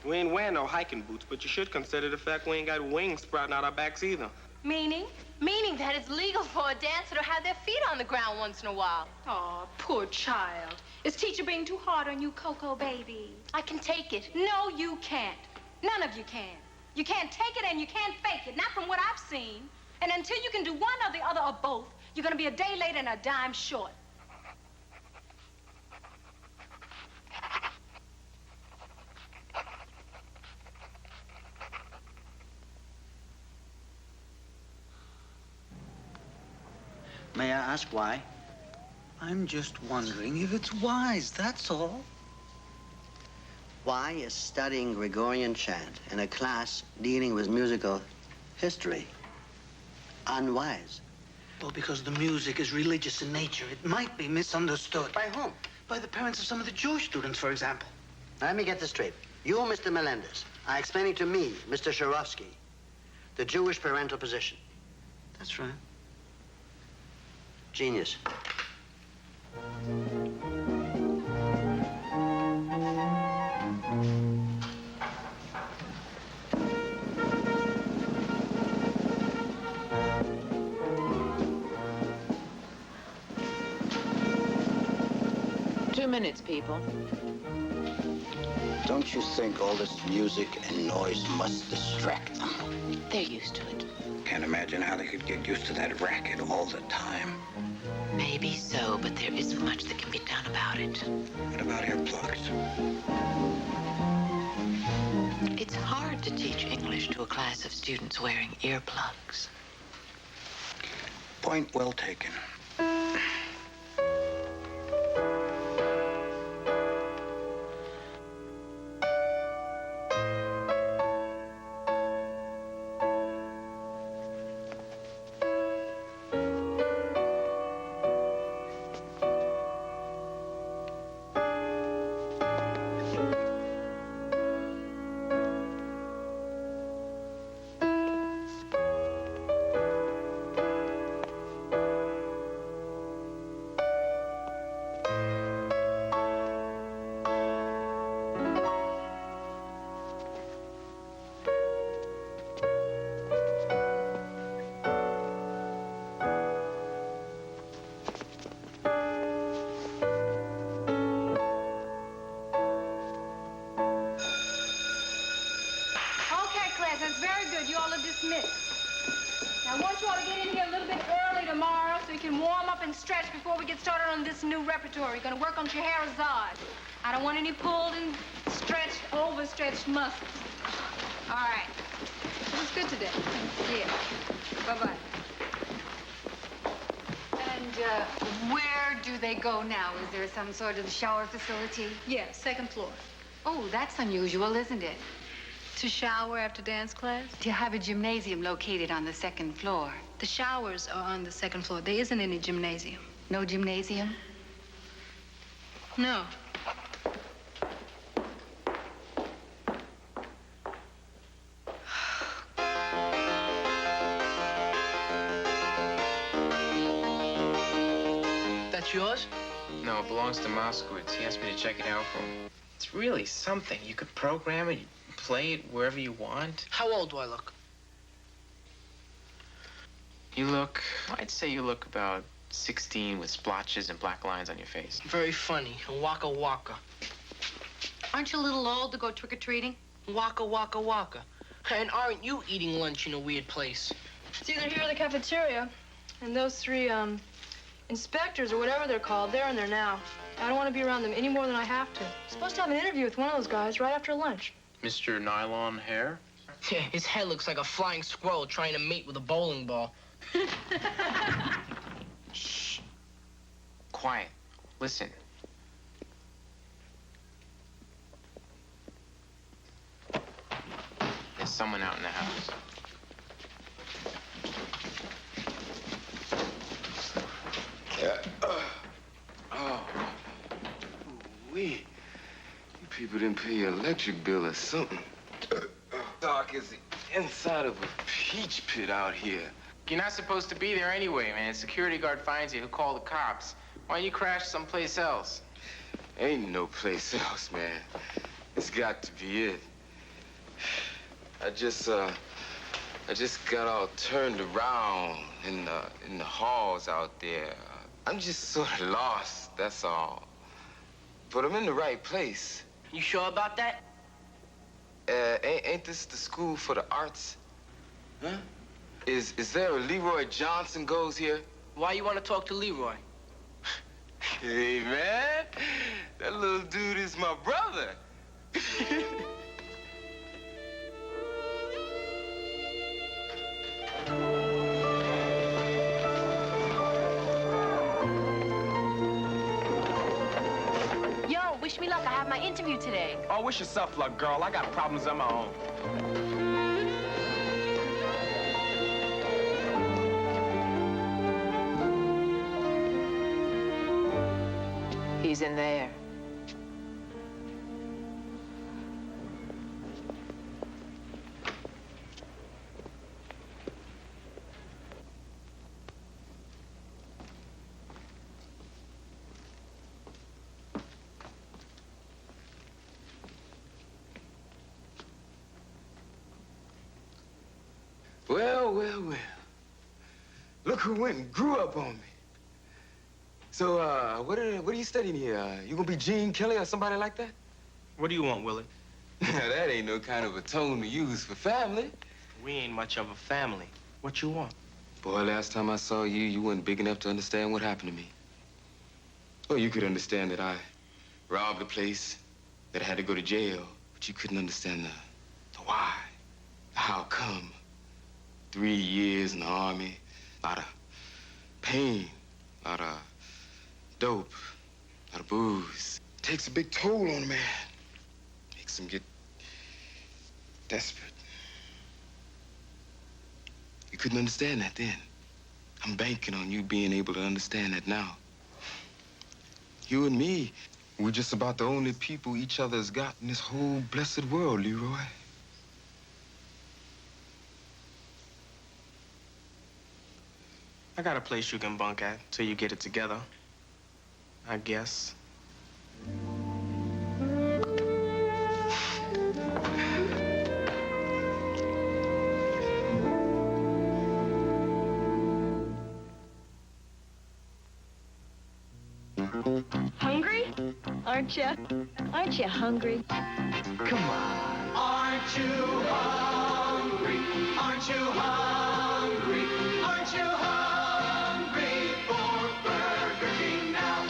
We ain't wearing no hiking boots, but you should consider the fact we ain't got wings sprouting out our backs either. Meaning? Meaning that it's legal for a dancer to have their feet on the ground once in a while. Oh, poor child. Is teacher being too hard on you, Coco, baby? I can take it. No, you can't. None of you can. You can't take it and you can't fake it, not from what I've seen. And until you can do one or the other or both, you're gonna be a day late and a dime short. May I ask why? I'm just wondering if it's wise, that's all. Why is studying Gregorian chant in a class dealing with musical history unwise? Well, because the music is religious in nature. It might be misunderstood. By whom? By the parents of some of the Jewish students, for example. Let me get this straight. You, Mr. Melendez, are explaining to me, Mr. Sharovsky, the Jewish parental position. That's right. Genius. Two minutes, people. Don't you think all this music and noise must distract them? They're used to it. Can't imagine how they could get used to that racket all the time. Maybe so, but there isn't much that can be done about it. What about earplugs? It's hard to teach English to a class of students wearing earplugs. Point well taken. That's very good. You all are dismissed. Now, I want you all to get in here a little bit early tomorrow so you can warm up and stretch before we get started on this new repertoire. You're going to work on Scheherazade. I don't want any pulled and stretched, overstretched muscles. All right. It was good today. Yeah. Bye-bye. And where do they go now? Is there some sort of shower facility? Yeah, second floor. Oh, that's unusual, isn't it? To shower after dance class? To have a gymnasium located on the second floor. The showers are on the second floor. There isn't any gymnasium. No gymnasium? No. That's yours? No, it belongs to Moskowitz. He asked me to check it out for him. It's really something. You could program it, play it wherever you want. How old do I look? You look, I'd say you look about 16 with splotches and black lines on your face. Very funny. Waka waka. Aren't you a little old to go trick-or-treating? Waka waka waka. And aren't you eating lunch in a weird place? It's either here or the cafeteria. And those three, inspectors or whatever they're called, they're in there now. I don't want to be around them any more than I have to. I'm supposed to have an interview with one of those guys right after lunch. Mr. Nylon Hair? Yeah, his head looks like a flying squirrel trying to mate with a bowling ball. Shh. Quiet. Listen. There's someone out in the house. You people didn't pay your electric bill or something. Dark as the inside of a peach pit out here. You're not supposed to be there anyway, man. A security guard finds you, he'll call the cops. Why don't you crash someplace else? Ain't no place else, man. It's got to be it. I just got all turned around in the halls out there. I'm just sort of lost, that's all. But I'm in the right place. You sure about that? Ain't this the school for the arts? Huh? Is there a Leroy Johnson goes here? Why you want to talk to Leroy? Hey, man, that little dude is my brother. Yo, wish me luck. I have my interview today. Oh, wish yourself luck, girl. I got problems of my own. He's in there. Well, well, well. Look who went and grew up on me. So, what are you studying here? You gonna be Gene Kelly or somebody like that? What do you want, Willie? That ain't no kind of a tone to use for family. We ain't much of a family. What you want? Boy, last time I saw you, you weren't big enough to understand what happened to me. Oh, you could understand that I robbed a place, that I had to go to jail, but you couldn't understand the why, the how come. 3 years in the army, a lot of pain, a lot of dope, a lot of booze. Takes a big toll on a man. Makes him get desperate. You couldn't understand that then. I'm banking on you being able to understand that now. You and me, we're just about the only people each other's got in this whole blessed world, Leroy. I got a place you can bunk at till you get it together, I guess. Hungry? Aren't you? Aren't you hungry? Come on. Aren't you hungry? Aren't you hungry? Aren't you hungry for Burger King now?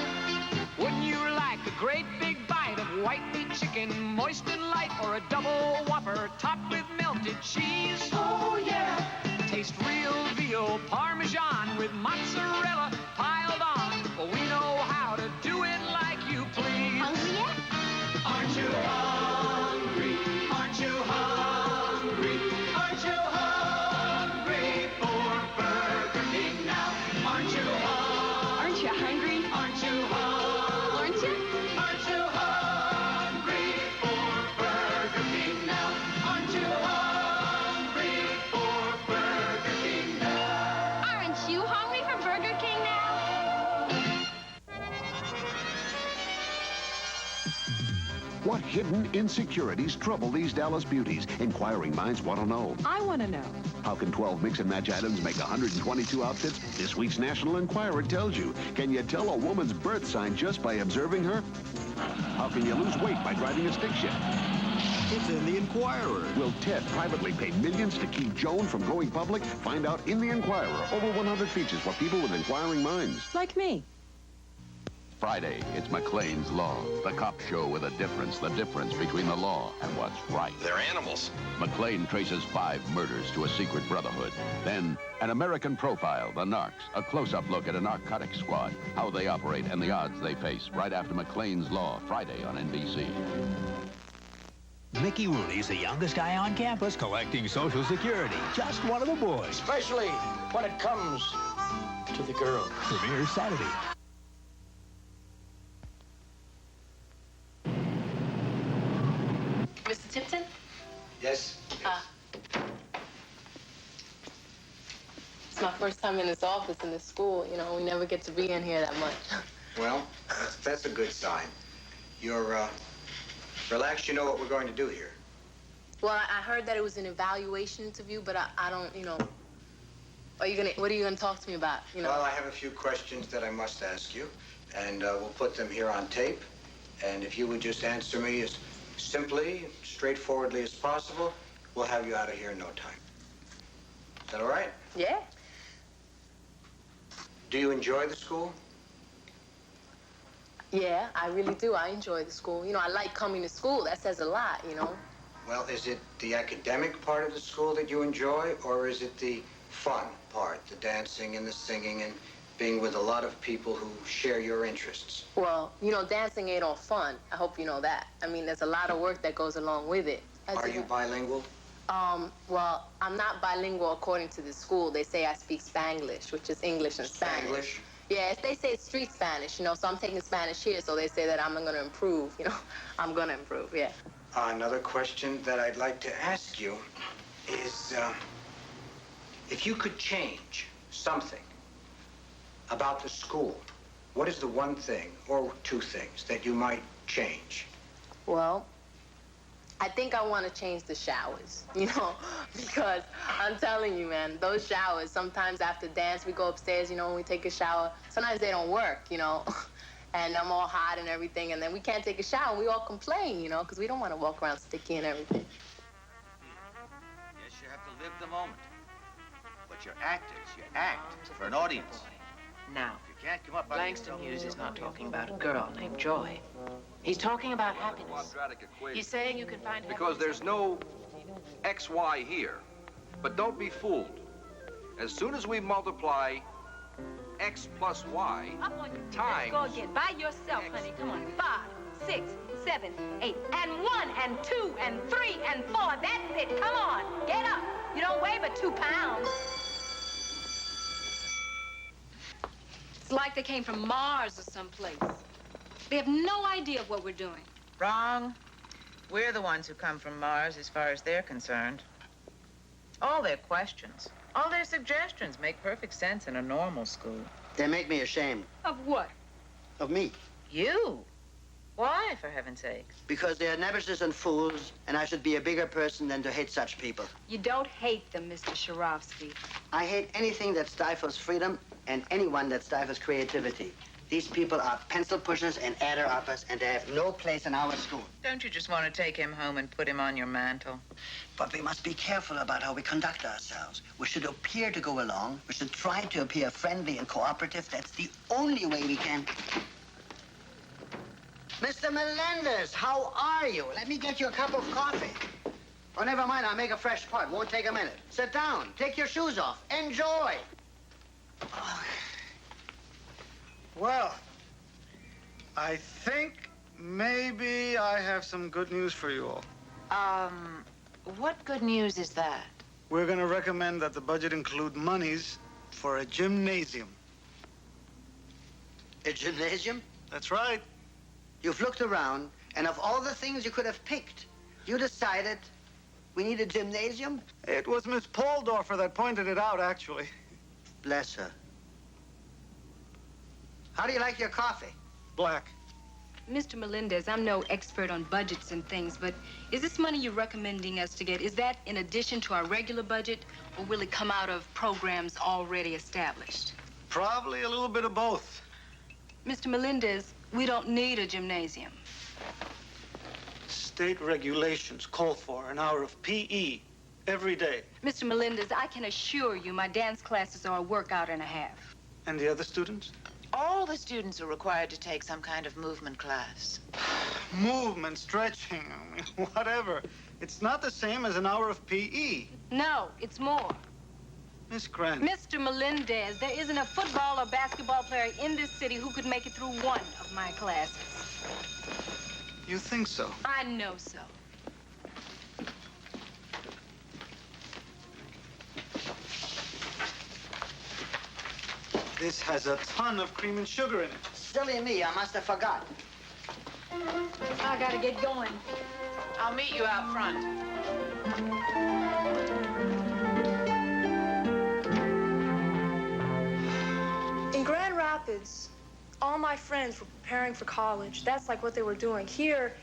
Wouldn't you like a great big bite of white meat chicken, moist and light, or a double Whopper topped with melted cheese? Oh, yeah. Taste real veal Parmesan with mozzarella piled on. Well, we know how to do it like you please. Hungry yet? Aren't you hungry? Aren't you hungry? Aren't you hungry for Burger King now? Aren't you hungry? Aren't you hungry? Aren't you hungry? Aren't you? Aren't you hungry for Burger King now? Aren't you hungry for Burger King now? Aren't you hungry for Burger King now? What hidden insecurities trouble these Dallas beauties? Inquiring minds want to know. I want to know. How can 12 mix-and-match items make 122 outfits? This week's National Enquirer tells you. Can you tell a woman's birth sign just by observing her? How can you lose weight by driving a stick shift? It's in the Enquirer. Will Ted privately pay millions to keep Joan from going public? Find out in the Enquirer. Over 100 features for people with inquiring minds. Like me. Friday, it's McLean's Law, the cop show with a difference, the difference between the law and what's right. They're animals. McLean traces 5 murders to a secret brotherhood. Then, an American profile, the Narcs, a close-up look at a narcotics squad, how they operate and the odds they face, right after McLean's Law, Friday on NBC. Mickey Rooney's the youngest guy on campus collecting Social Security. Just one of the boys. Especially when it comes to the girl. Premieres Saturday. Mr. Tipton? Yes? It's my first time in this office in this school. You know, we never get to be in here that much. Well, that's a good sign. You're, relaxed, you know what we're going to do here. Well, I heard that it was an evaluation interview, but I don't, you know. What are you gonna talk to me about? You know. Well, I have a few questions that I must ask you, and we'll put them here on tape. And if you would just answer me as simply, straightforwardly as possible, we'll have you out of here in no time. Is that all right? Yeah. Do you enjoy the school? Yeah, I really do. I enjoy the school. You know, I like coming to school. That says a lot, you know. Well, is it the academic part of the school that you enjoy, or is it the fun part, the dancing and the singing and being with a lot of people who share your interests? Well, you know, dancing ain't all fun. I hope you know that. I mean, there's a lot of work that goes along with it. Are you bilingual? Well, I'm not bilingual according to the school. They say I speak Spanglish, which is English and Spanish. Spanglish? Yes, they say it's street Spanish, you know, so I'm taking Spanish here, so they say that I'm gonna improve, you know. I'm gonna improve, yeah. Another question that I'd like to ask you is, if you could change something about the school, what is the one thing or two things that you might change? Well, I think I want to change the showers, you know, because I'm telling you, man, those showers, sometimes after dance, we go upstairs, you know, when we take a shower, sometimes they don't work, you know, and I'm all hot and everything, and then we can't take a shower, and we all complain, you know, because we don't want to walk around sticky and everything. Yes, you have to live the moment. But you're actors. You act for an audience. Now, You can't come up out of Langston Hughes is not talking about a girl named Joy. He's talking about happiness. He's saying you can find Because there's no XY here. But don't be fooled. As soon as we multiply X plus Y times... Go again. By yourself, honey. Come on. 5, 6, 7, 8, and 1, and 2, and 3, and 4. That's it. Come on. Get up. You don't weigh but 2 pounds. It's like they came from Mars or someplace. They have no idea of what we're doing. Wrong. We're the ones who come from Mars as far as they're concerned. All their questions, all their suggestions make perfect sense in a normal school. They make me ashamed. Of what? Of me. You? Why, for heaven's sake? Because they are nevishes and fools, and I should be a bigger person than to hate such people. You don't hate them, Mr. Sharovsky. I hate anything that stifles freedom and anyone that stifles creativity. These people are pencil pushers and adder-uppers, and they have no place in our school. Don't you just want to take him home and put him on your mantle? But we must be careful about how we conduct ourselves. We should appear to go along. We should try to appear friendly and cooperative. That's the only way we can. Mr. Melendez, how are you? Let me get you a cup of coffee. Oh, never mind. I'll make a fresh pot. Won't take a minute. Sit down. Take your shoes off. Enjoy. Well, I think maybe I have some good news for you all. What good news is that? We're going to recommend that the budget include monies for a gymnasium. A gymnasium? That's right. You've looked around, and of all the things you could have picked, you decided we need a gymnasium? It was Miss Poldorfer that pointed it out, actually. Bless her. How do you like your coffee? Black. Mr. Melendez, I'm no expert on budgets and things, but is this money you're recommending us to get, is that in addition to our regular budget, or will it come out of programs already established? Probably a little bit of both. Mr. Melendez, we don't need a gymnasium. State regulations call for an hour of PE every day. Mr. Melendez, I can assure you my dance classes are a workout and a half. And the other students? All the students are required to take some kind of movement class. Movement, stretching, I mean, whatever. It's not the same as an hour of PE. No, it's more. Miss Grant. Mr. Melendez, there isn't a football or basketball player in this city who could make it through one of my classes. You think so? I know so. This has a ton of cream and sugar in it. Silly me, I must have forgot. I gotta get going. I'll meet you out front. In Grand Rapids, all my friends were preparing for college. That's like what they were doing. Here,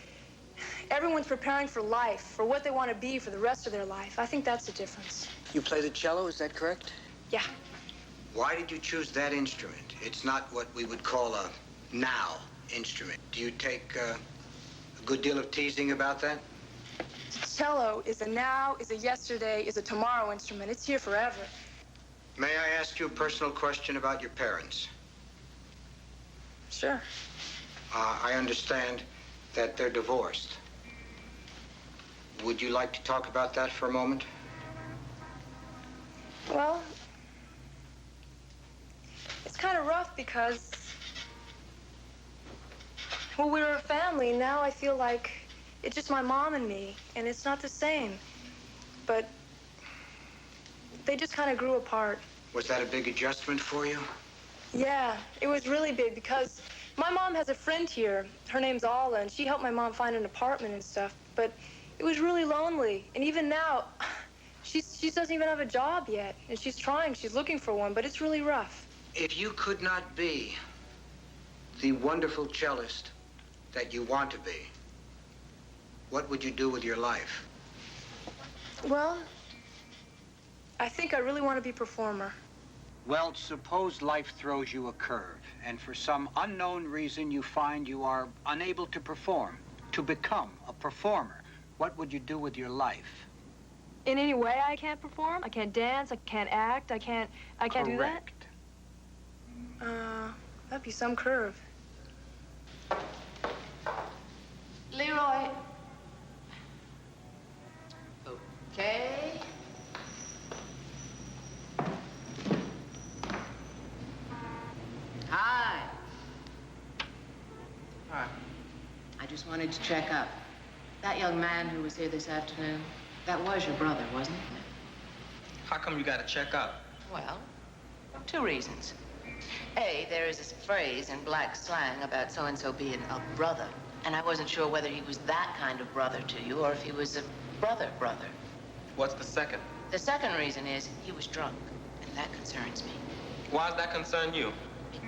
everyone's preparing for life, for what they want to be for the rest of their life. I think that's the difference. You play the cello, is that correct? Yeah. Why did you choose that instrument? It's not what we would call a now instrument. Do you take a good deal of teasing about that? Cello is a now, is a yesterday, is a tomorrow instrument. It's here forever. May I ask you a personal question about your parents? Sure. I understand that they're divorced. Would you like to talk about that for a moment? Well, it's kind of rough because, well, we were a family. Now I feel like it's just my mom and me, and it's not the same. But they just kind of grew apart. Was that a big adjustment for you? Yeah, it was really big because my mom has a friend here. Her name's Alla, and she helped my mom find an apartment and stuff. But it was really lonely. And even now, she doesn't even have a job yet. And she's trying. She's looking for one, but it's really rough. If you could not be the wonderful cellist that you want to be, what would you do with your life? Well, I think I really want to be a performer. Well, suppose life throws you a curve, and for some unknown reason you find you are unable to perform, to become a performer. What would you do with your life? In any way I can't perform? I can't dance, I can't act, I can't do that? Correct. That'd be some curve. Leroy. Okay. Hi. Hi. I just wanted to check up. That young man who was here this afternoon, that was your brother, wasn't it? How come you gotta check up? Well, 2 reasons. A, there is this phrase in black slang about so-and-so being a brother. And I wasn't sure whether he was that kind of brother to you or if he was a brother. What's the second? The second reason is he was drunk, and that concerns me. Why does that concern you?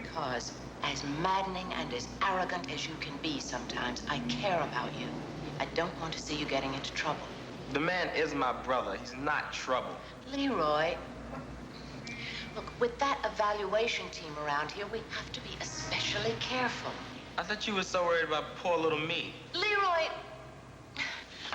Because as maddening and as arrogant as you can be sometimes, I care about you. I don't want to see you getting into trouble. The man is my brother. He's not trouble. Leroy, look, with that evaluation team around here, we have to be especially careful. I thought you were so worried about poor little me. Leroy,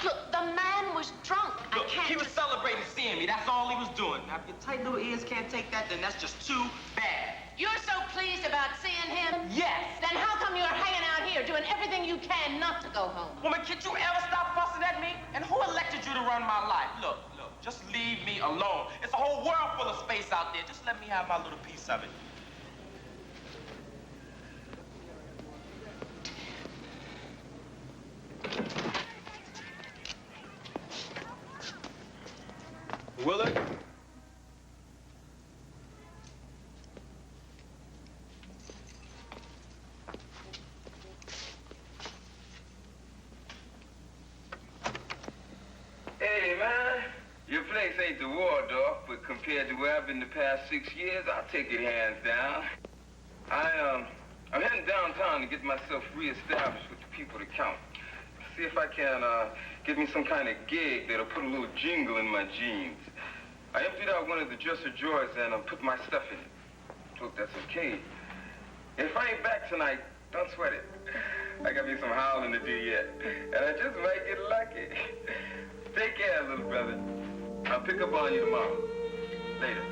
look, the man was drunk. Look, he was celebrating seeing me. That's all he was doing. Now, if your tight little ears can't take that, then that's just too bad. You're so pleased about seeing him? Yes. Then how come you're hanging out here doing everything you can not to go home? Woman, can't you ever stop fussing at me? And who elected you to run my life? Look, just leave me alone. It's a whole world full of space out there. Just let me have my little piece of it. Willard? Hey, man. Your place ain't the Waldorf, but compared to where I've been the past 6 years, I'll take it hands down. I'm heading downtown to get myself reestablished with the people to count. See if I can get me some kind of gig that'll put a little jingle in my jeans. I emptied out one of the dresser drawers and put my stuff in it. Hope that's okay. If I ain't back tonight, don't sweat it. I got me some howling to do yet, and I just might get lucky. Take care, little brother. I'll pick up on you tomorrow. Later.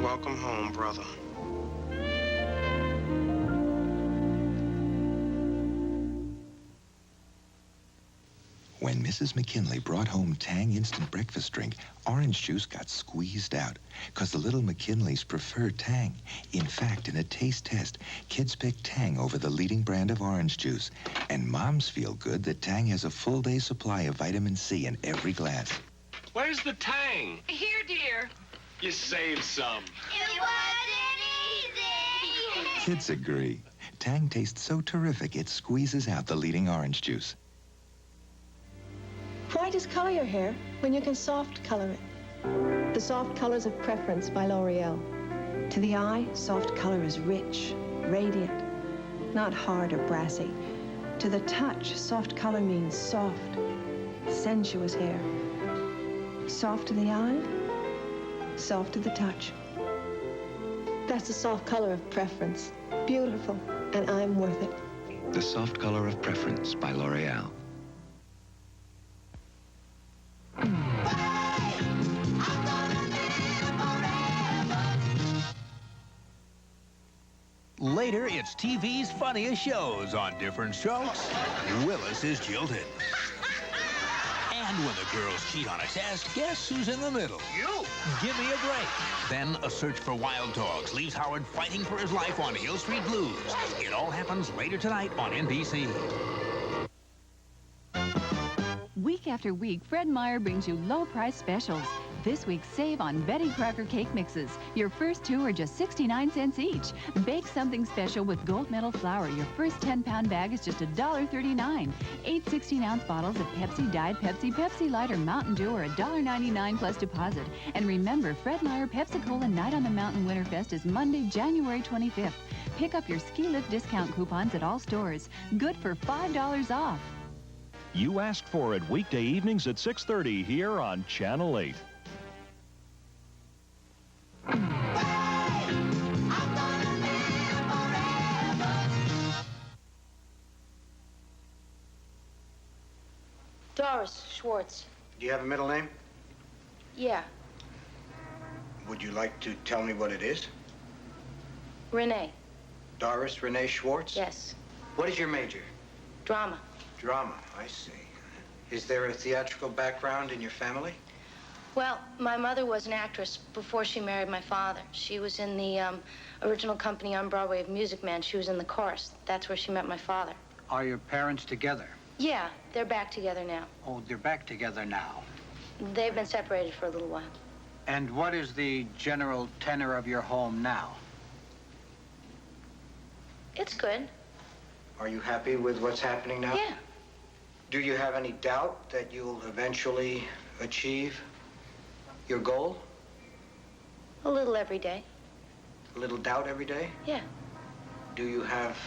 Welcome home, brother. When Mrs. McKinley brought home Tang instant breakfast drink, orange juice got squeezed out because the little McKinleys prefer Tang. In fact, in a taste test, kids picked Tang over the leading brand of orange juice. And moms feel good that Tang has a full day supply of vitamin C in every glass. Where's the Tang? Here, dear. You saved some. It was Kids agree. Tang tastes so terrific, it squeezes out the leading orange juice. Why discolor your hair when you can soft color it? The Soft Colors of Preference by L'Oreal. To the eye, soft color is rich, radiant, not hard or brassy. To the touch, soft color means soft, sensuous hair. Soft to the eye, soft to the touch. That's the Soft Color of Preference. Beautiful, and I'm worth it. The Soft Color of Preference by L'Oreal. Later, it's TV's funniest shows. On Different Strokes, Willis is jilted. And when the girls cheat on a test, guess who's in the middle? You! Give me a break. Then a search for wild dogs leaves Howard fighting for his life on Hill Street Blues. It all happens later tonight on NBC. Week after week, Fred Meyer brings you low-price specials. This week, save on Betty Crocker cake mixes. Your first two are just 69 cents each. Bake something special with gold medal flour. Your first 10-pound bag is just $1.39. 8 16-ounce bottles of Pepsi, Diet Pepsi, Pepsi Light, or Mountain Dew are $1.99 plus deposit. And remember, Fred Meyer Pepsi-Cola Night on the Mountain Winterfest is Monday, January 25th. Pick up your ski lift discount coupons at all stores. Good for $5 off. You asked for it weekday evenings at 6:30 here on Channel 8. Doris Schwartz. Do you have a middle name? Yeah, Would you like to tell me what it is? Renee. Doris Renee Schwartz? Yes. What is your major? Drama. Drama, I see. Is there a theatrical background in your family? Well, my mother was an actress before she married my father. She was in the original company on Broadway of Music Man. She was in the chorus. That's where she met my father. Are your parents together? Yeah, they're back together now. Oh, they're back together now. They've been separated for a little while. And what is the general tenor of your home now? It's good. Are you happy with what's happening now? Yeah. Do you have any doubt that you'll eventually achieve your goal? A little every day. A little doubt every day? Yeah. Do you have,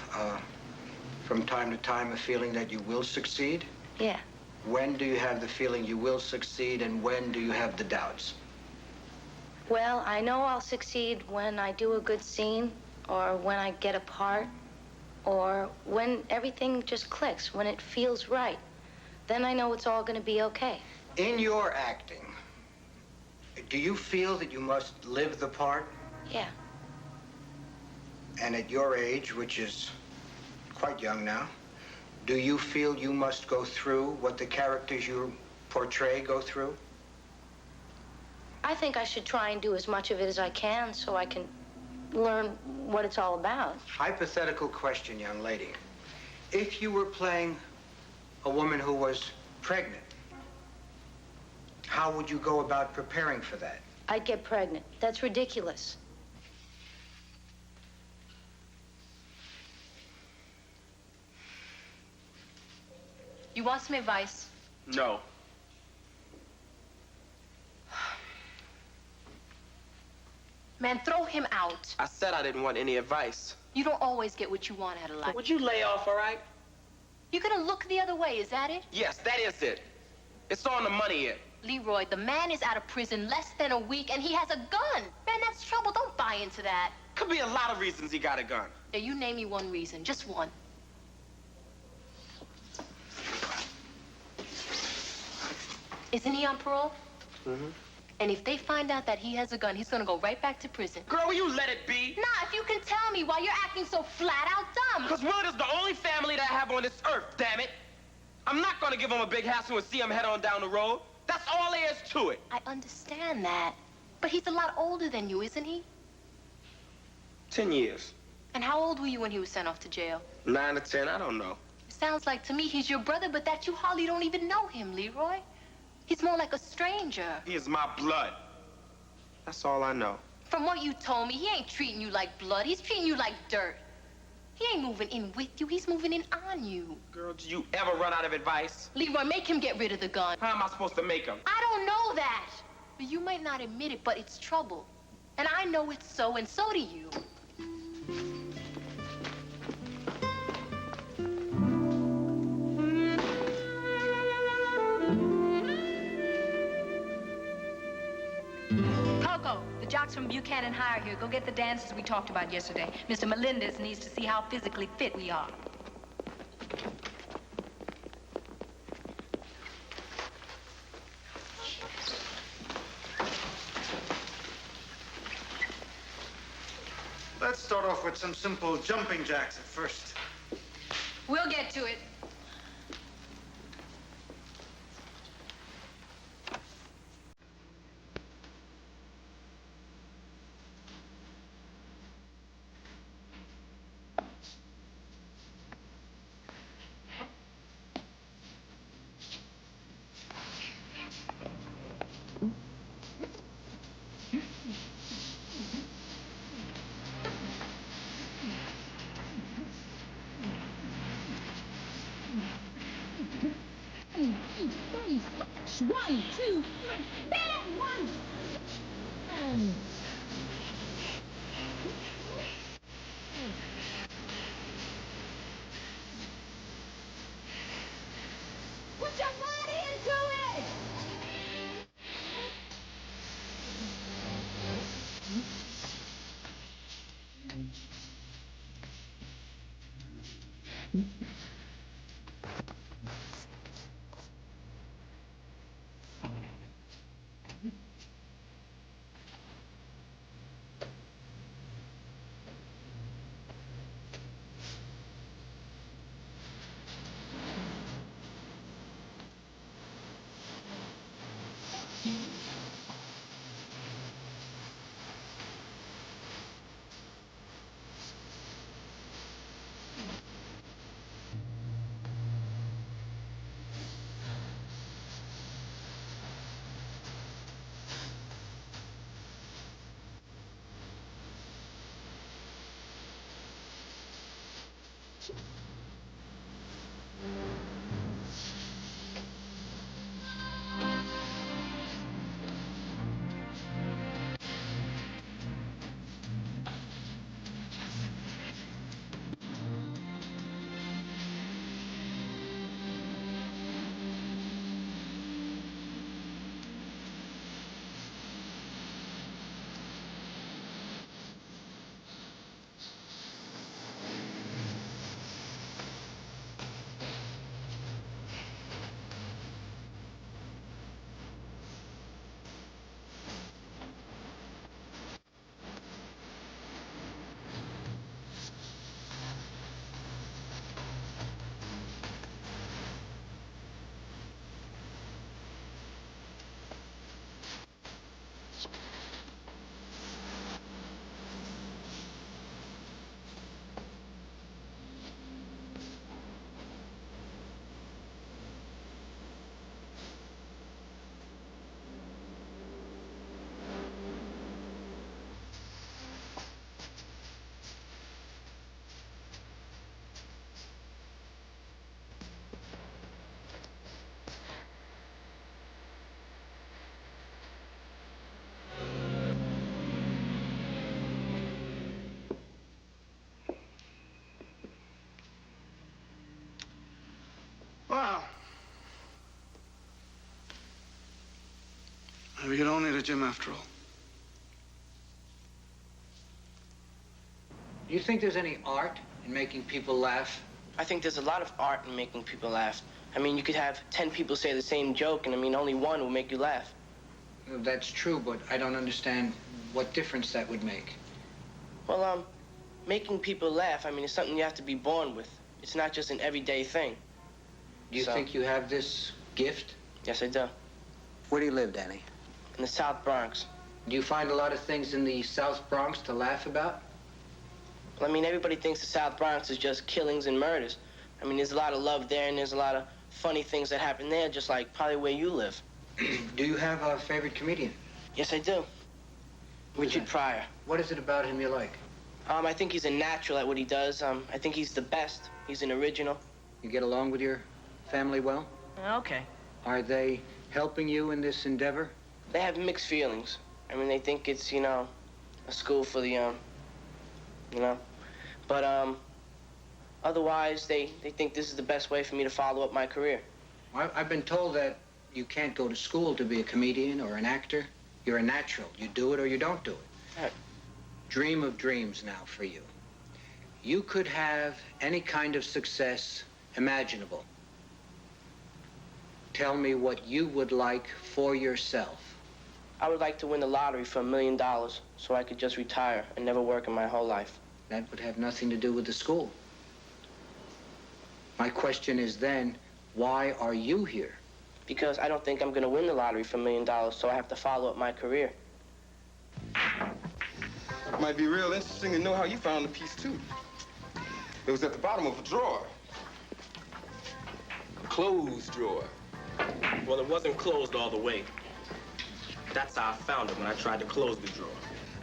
from time to time, a feeling that you will succeed? Yeah. When do you have the feeling you will succeed, and when do you have the doubts? Well, I know I'll succeed when I do a good scene, or when I get a part, or when everything just clicks, when it feels right. Then I know it's all going to be okay. In your acting, do you feel that you must live the part? Yeah. And at your age, which is quite young now, do you feel you must go through what the characters you portray go through? I think I should try and do as much of it as I can so I can learn what it's all about. Hypothetical question, young lady. If you were playing a woman who was pregnant, how would you go about preparing for that? I'd get pregnant. That's ridiculous. You want some advice? No. Man, throw him out. I said I didn't want any advice. You don't always get what you want out of life. Would you lay off, all right? You're gonna look the other way, is that it? Yes, that is it. It's on the money here. Leroy, the man is out of prison less than a week, and he has a gun. Man, that's trouble. Don't buy into that. Could be a lot of reasons he got a gun. Now, you name me one reason. Just one. Isn't he on parole? Mm-hmm. And if they find out that he has a gun, he's gonna go right back to prison. Girl, will you let it be? Nah, if you can tell me why you're acting so flat out dumb. Because Willard is the only family that I have on this earth, damn it. I'm not gonna give him a big hassle and see him head on down the road. That's all there is to it. I understand that. But he's a lot older than you, isn't he? 10 years. And how old were you when he was sent off to jail? 9 or 10, I don't know. Sounds like to me he's your brother, but that you hardly don't even know him, Leroy. He's more like a stranger. He is my blood. That's all I know. From what you told me, he ain't treating you like blood. He's treating you like dirt. He ain't moving in with you. He's moving in on you. Girl, do you ever run out of advice? Leroy, make him get rid of the gun. How am I supposed to make him? I don't know that. But you might not admit it, but it's trouble. And I know it's so, and so do you. Coco, the jocks from Buchanan High are here. Go get the dances we talked about yesterday. Mr. Melendez needs to see how physically fit we are. Let's start off with some simple jumping jacks at first. We'll get to it. One, two, bam, one. Put your body into it. Well, maybe you don't need a gym after all. Do you think there's any art in making people laugh? I think there's a lot of art in making people laugh. I mean, you could have 10 people say the same joke, and I mean, only one will make you laugh. Well, that's true, but I don't understand what difference that would make. Well, making people laugh, I mean, it's something you have to be born with. It's not just an everyday thing. Do you think you have this gift? Yes, I do. Where do you live, Danny? In the South Bronx. Do you find a lot of things in the South Bronx to laugh about? Well, I mean, everybody thinks the South Bronx is just killings and murders. I mean, there's a lot of love there, and there's a lot of funny things that happen there, just like probably where you live. Do you have a favorite comedian? Yes, I do. Richard Pryor. What is it about him you like? I think he's a natural at what he does. I think he's the best. He's an original. You get along with your family well? Okay. Are they helping you in this endeavor? They have mixed feelings. I mean, they think it's, you know, a school for the young, you know? But, otherwise, they think this is the best way for me to follow up my career. Well, I've been told that you can't go to school to be a comedian or an actor. You're a natural. You do it or you don't do it. Right. Dream of dreams now for you. You could have any kind of success imaginable. Tell me what you would like for yourself. I would like to win the lottery for $1 million so I could just retire and never work in my whole life. That would have nothing to do with the school. My question is then, why are you here? Because I don't think I'm going to win the lottery for $1 million, so I have to follow up my career. It might be real interesting to know how you found the piece, too. It was at the bottom of a drawer. A closed drawer. Well, it wasn't closed all the way. That's how I found it when I tried to close the drawer.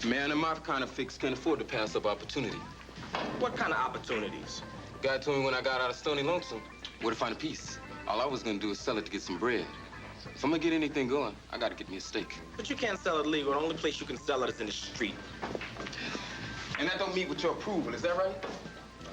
Man, and my kind of fix can't afford to pass up opportunity. What kind of opportunities? Guy told me when I got out of Stony Lonesome where to find a piece. All I was gonna do is sell it to get some bread. If I'm gonna get anything going, I gotta get me a steak. But you can't sell it legal. The only place you can sell it is in the street. And that don't meet with your approval, is that right?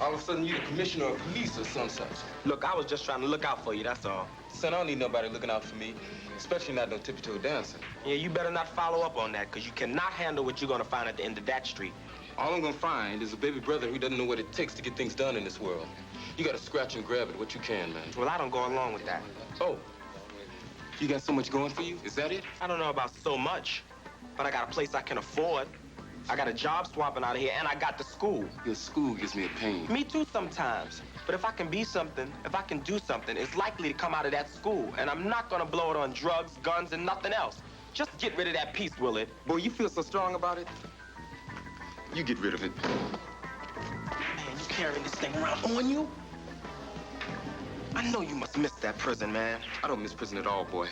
All of a sudden, you're the commissioner of police or some such. Look, I was just trying to look out for you, that's all. Son, I don't need nobody looking out for me, especially not no tippy-toe dancing. Yeah, you better not follow up on that, because you cannot handle what you're going to find at the end of that street. All I'm gonna find is a baby brother who doesn't know what it takes to get things done in this world. You gotta scratch and grab at what you can, man. Well, I don't go along with that. Oh, you got so much going for you? Is that it? I don't know about so much, but I got a place I can afford. I got a job swapping out of here, and I got the school. Your school gives me a pain. Me too sometimes. But if I can be something, if I can do something, it's likely to come out of that school. And I'm not gonna blow it on drugs, guns, and nothing else. Just get rid of that piece, Willard. Boy, you feel so strong about it? You get rid of it. Man, you carrying this thing around on you? I know you must miss that prison, man. I don't miss prison at all, boy.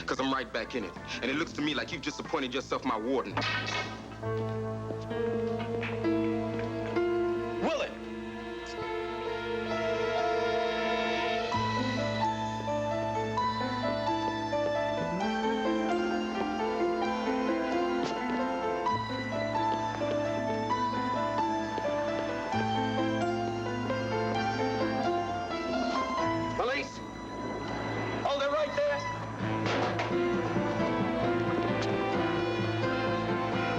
Because I'm right back in it. And it looks to me like you've just appointed yourself my warden. Willard! Police! Hold it right there.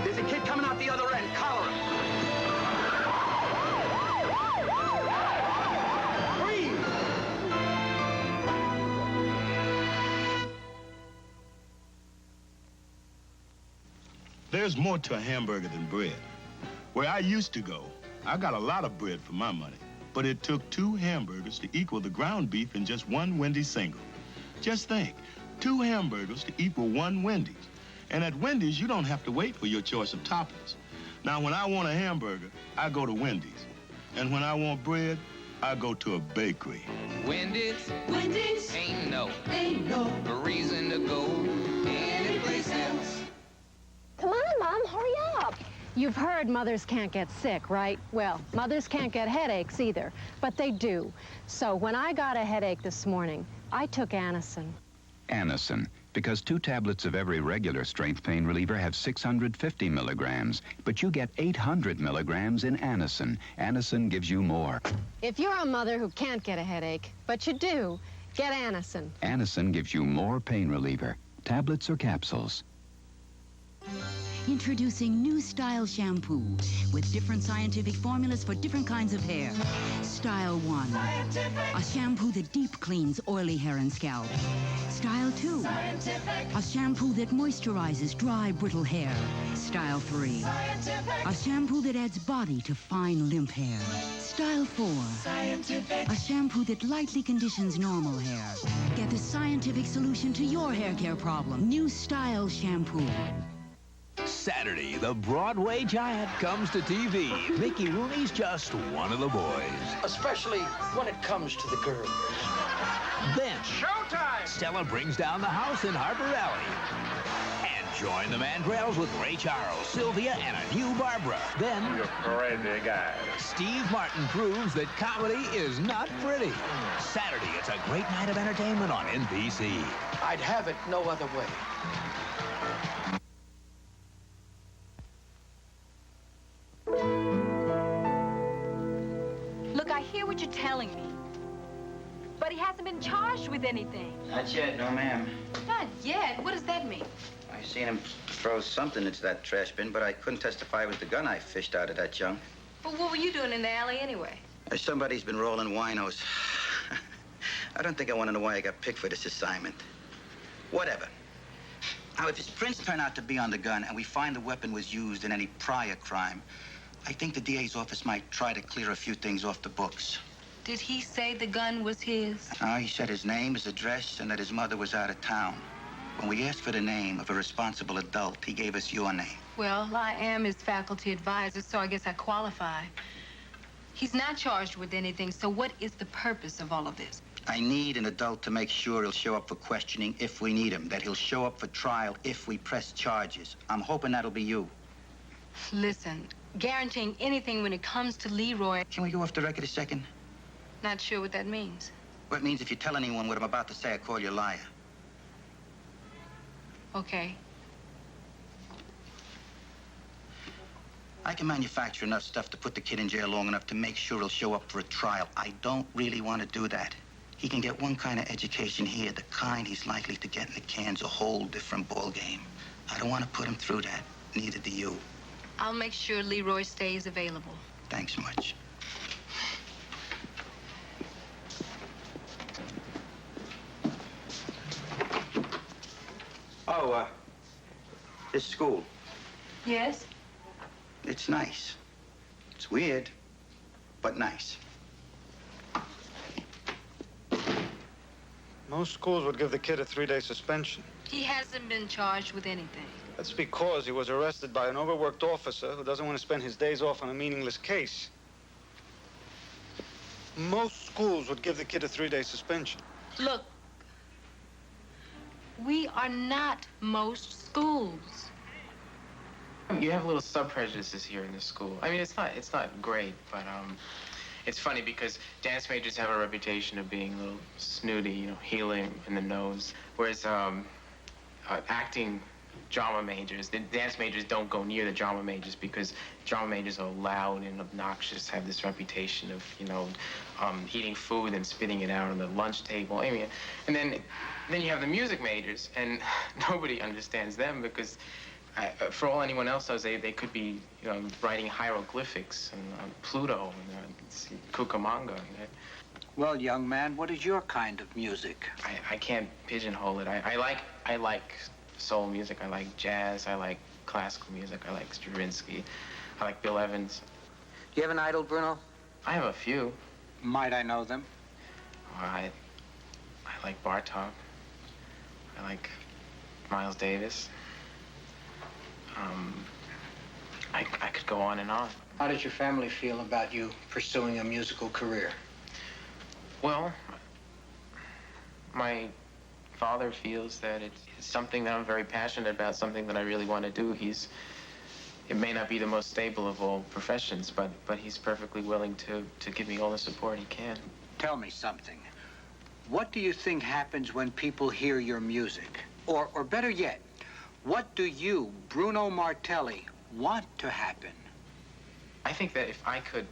There's a kid coming out the other end. Collar him. Freeze! There's more to a hamburger than bread. Where I used to go, I got a lot of bread for my money. But it took 2 hamburgers to equal the ground beef in just 1 Wendy's single. Just think, 2 hamburgers to equal 1 Wendy's. And at Wendy's, you don't have to wait for your choice of toppings. Now, when I want a hamburger, I go to Wendy's. And when I want bread, I go to a bakery. Wendy's. Wendy's. Ain't no reason to go anyplace else. Come on, Mom, hurry up. You've heard mothers can't get sick, right? Well, mothers can't get headaches either, but they do. So when I got a headache this morning, I took Anacin. Anacin, because 2 tablets of every regular strength pain reliever have 650 milligrams, but you get 800 milligrams in Anacin. Anacin gives you more. If you're a mother who can't get a headache, but you do, get Anacin. Anacin gives you more pain reliever, tablets or capsules. Introducing new Style shampoo with different scientific formulas for different kinds of hair. Style 1, a shampoo that deep cleans oily hair and scalp. Style 2, a shampoo that moisturizes dry, brittle hair. Style 3, a shampoo that adds body to fine, limp hair. Style 4, a shampoo that lightly conditions normal hair. Get the scientific solution to your hair care problem. New Style shampoo. Saturday, the Broadway giant comes to TV. Mickey Rooney's just one of the boys. Especially when it comes to the girls. Then, showtime! Stella brings down the house in Harbor Valley. And Join the Mandrells with Ray Charles, Sylvia, and a new Barbara. Then, you're crazy guy. Steve Martin proves that comedy is not pretty. Saturday, it's a great night of entertainment on NBC. I'd have it no other way. Look, I hear what you're telling me. But he hasn't been charged with anything. Not yet, no, ma'am. Not yet? What does that mean? I seen him throw something into that trash bin, but I couldn't testify with the gun I fished out of that junk. But what were you doing in the alley anyway? Somebody's been rolling winos. I don't think I want to know why I got picked for this assignment. Whatever. Now, if his prints turn out to be on the gun and we find the weapon was used in any prior crime, I think the DA's office might try to clear a few things off the books. Did he say the gun was his? He said his name, his address, and that his mother was out of town. When we asked for the name of a responsible adult, he gave us your name. Well, I am his faculty advisor, so I guess I qualify. He's not charged with anything, so what is the purpose of all of this? I need an adult to make sure he'll show up for questioning if we need him, that he'll show up for trial if we press charges. I'm hoping that'll be you. Listen, guaranteeing anything when it comes to Leroy... Can we go off the record a second? Not sure what that means. Well, it means if you tell anyone what I'm about to say, I call you a liar. Okay. I can manufacture enough stuff to put the kid in jail long enough to make sure he'll show up for a trial. I don't really want to do that. He can get one kind of education here, the kind he's likely to get in the can's a whole different ballgame. I don't want to put him through that. Neither do you. I'll make sure Leroy stays available. Thanks much. Oh, this school. Yes? It's nice. It's weird, but nice. Most schools would give the kid a 3-day suspension. He hasn't been charged with anything. That's because he was arrested by an overworked officer who doesn't want to spend his days off on a meaningless case. Most schools would give the kid a 3-day suspension. Look, we are not most schools. You have little sub-prejudices here in this school. I mean, it's not great, but it's funny because dance majors have a reputation of being a little snooty, you know, healing in the nose, whereas acting drama majors, the dance majors don't go near the drama majors because drama majors are loud and obnoxious, have this reputation of, you know, eating food and spitting it out on the lunch table. I mean, and then you have the music majors, and nobody understands them because for all anyone else knows, they could be, you know, writing hieroglyphics and Pluto and Cucamonga. You know? Well, young man, what is your kind of music? I can't pigeonhole it. I like soul music. I like jazz. I like classical music. I like Stravinsky. I like Bill Evans. Do you have an idol, Bruno? I have a few. Might I know them? I like Bartok. I like Miles Davis. I could go on and on. How does your family feel about you pursuing a musical career? Well, my father feels that it's something that I'm very passionate about, something that I really want to do. It may not be the most stable of all professions, but he's perfectly willing to give me all the support he can. Tell me something. What do you think happens when people hear your music? Or better yet, what do you, Bruno Martelli, want to happen? I think that if I could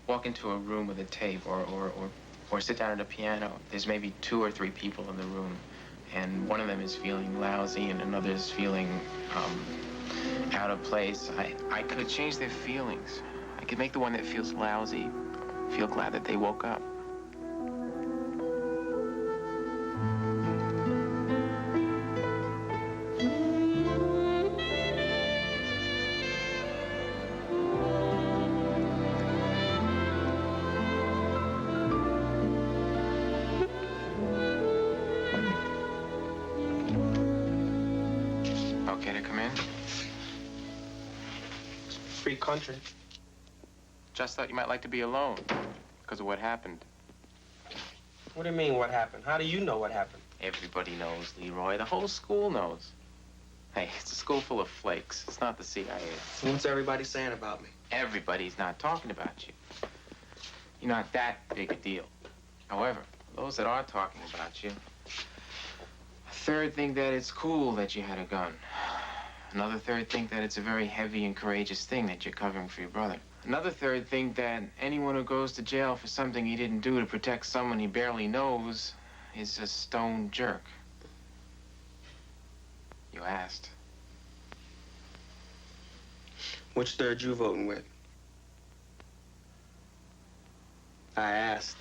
walk into a room with a tape or sit down at a piano, there's maybe 2 or 3 people in the room, and one of them is feeling lousy and another is feeling out of place. I could change their feelings. I could make the one that feels lousy feel glad that they woke up. Okay to come in? Free country. Just thought you might like to be alone because of what happened. What do you mean, what happened? How do you know what happened? Everybody knows, Leroy. The whole school knows. Hey, it's a school full of flakes. It's not the CIA. So what's everybody saying about me? Everybody's not talking about you. You're not that big a deal. However, those that are talking about you, a third think that it's cool that you had a gun. Another third think that it's a very heavy and courageous thing that you're covering for your brother. Another third think that anyone who goes to jail for something he didn't do to protect someone he barely knows is a stone jerk. You asked. Which third you voting with? I asked.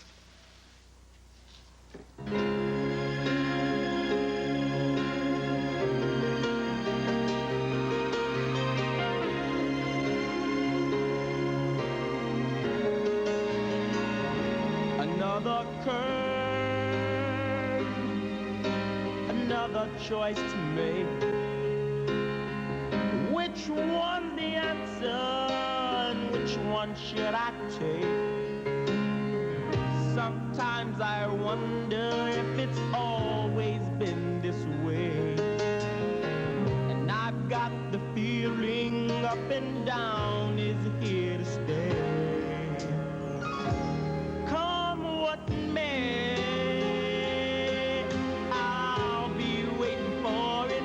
Another curve, another choice to make. Which one the answer, and which one should I take? Sometimes I wonder if it's always been this way. And I've got the feeling up and down is here to stay. Come what may, I'll be waiting for it.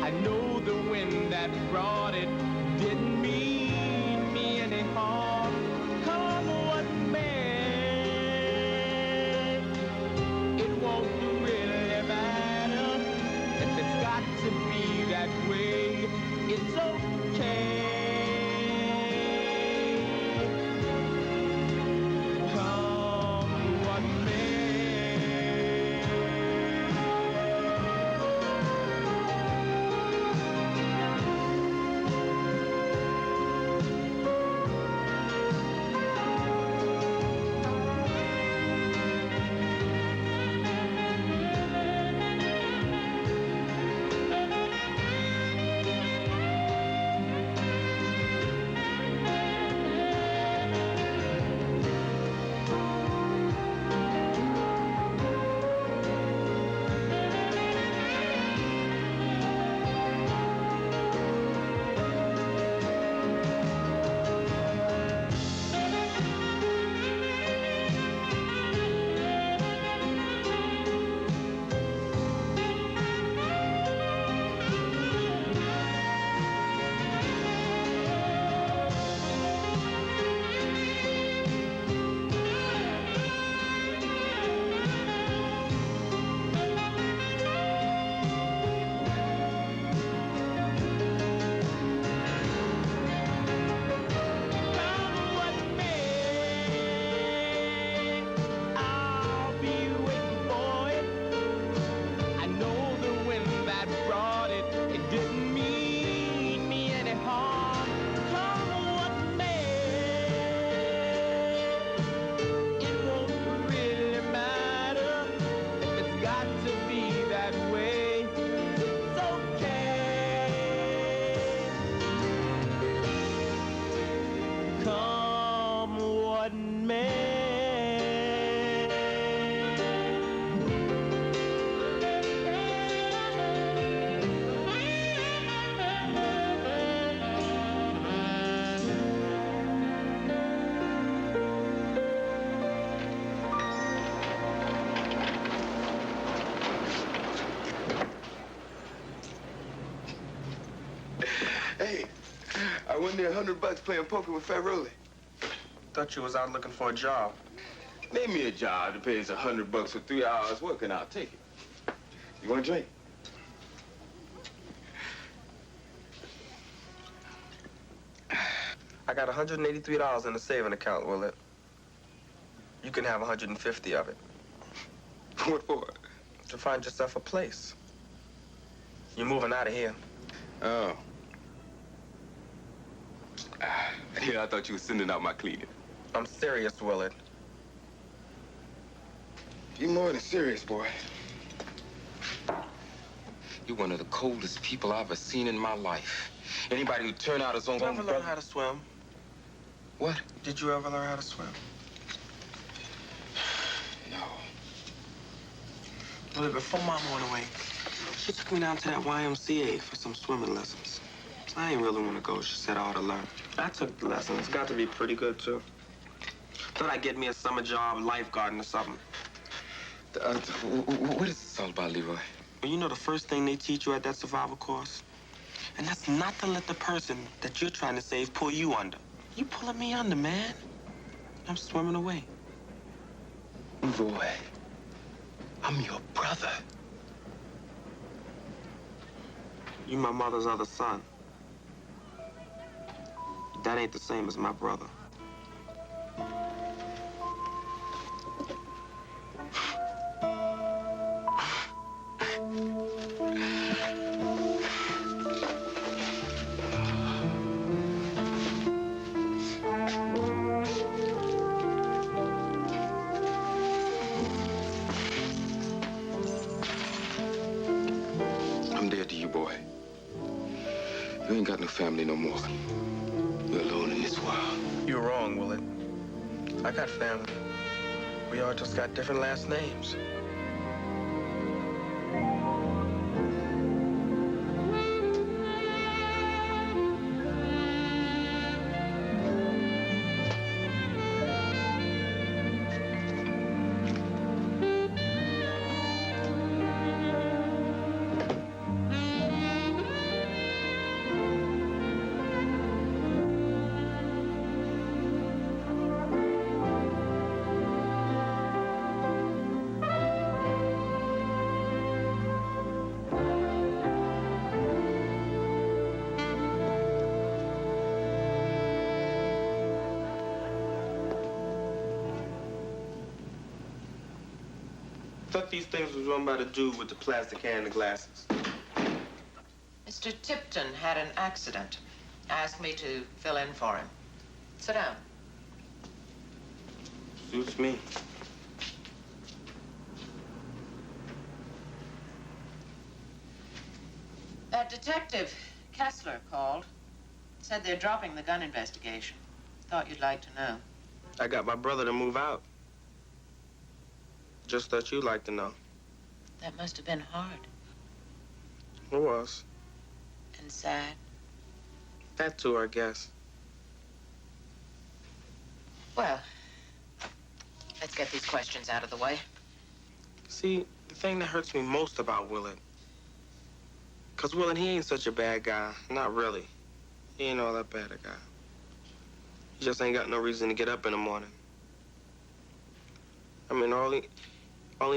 I know the wind that brought it didn't mean me any harm. Come what may, it won't really matter. If it's got to be that way, it's okay. Come what Hey, I won there $100 playing poker with Fat Rolly. Thought you was out looking for a job. Name me a job that pays $100 for 3 hours work, and I'll take it. You want a drink? I got $183 in the saving account, Willett. You can have 150 of it. What for? To find yourself a place. You're moving out of here. Oh. Yeah, I thought you were sending out my cleaning. I'm serious, Willard. You're more than serious, boy. You're one of the coldest people I've ever seen in my life. Anybody who turned out his own... Did you ever learn how to swim? What? Did you ever learn how to swim? No. Well, before Mom went away, she took me down to that YMCA for some swimming lessons. I ain't really want to go. She said I ought to learn. I took the lessons. Got to be pretty good, too. Thought I'd get me a summer job, lifeguarding or something. What is this all about, Leroy? Well, you know the first thing they teach you at that survival course? And that's not to let the person that you're trying to save pull you under. You pulling me under, man. I'm swimming away. Leroy, I'm your brother. You my mother's other son. That ain't the same as my brother. I'm dead to you, boy. You ain't got no family no more. You're alone in this world. You're wrong, Willard. I got family. We all just got different last names. Thought these things was run by the dude with the plastic hair and the glasses. Mr. Tipton had an accident. Asked me to fill in for him. Sit down. Suits me. Detective Kessler called. Said they're dropping the gun investigation. Thought you'd like to know. I got my brother to move out. Just thought you'd like to know. That must have been hard It was. and sad. That too, I guess. Well, let's get these questions out of the way. See, the thing that hurts me most about Willard, because Willard, he ain't such a bad guy. Not really. He ain't all that bad a guy. He just ain't got no reason to get up in the morning. I mean, all he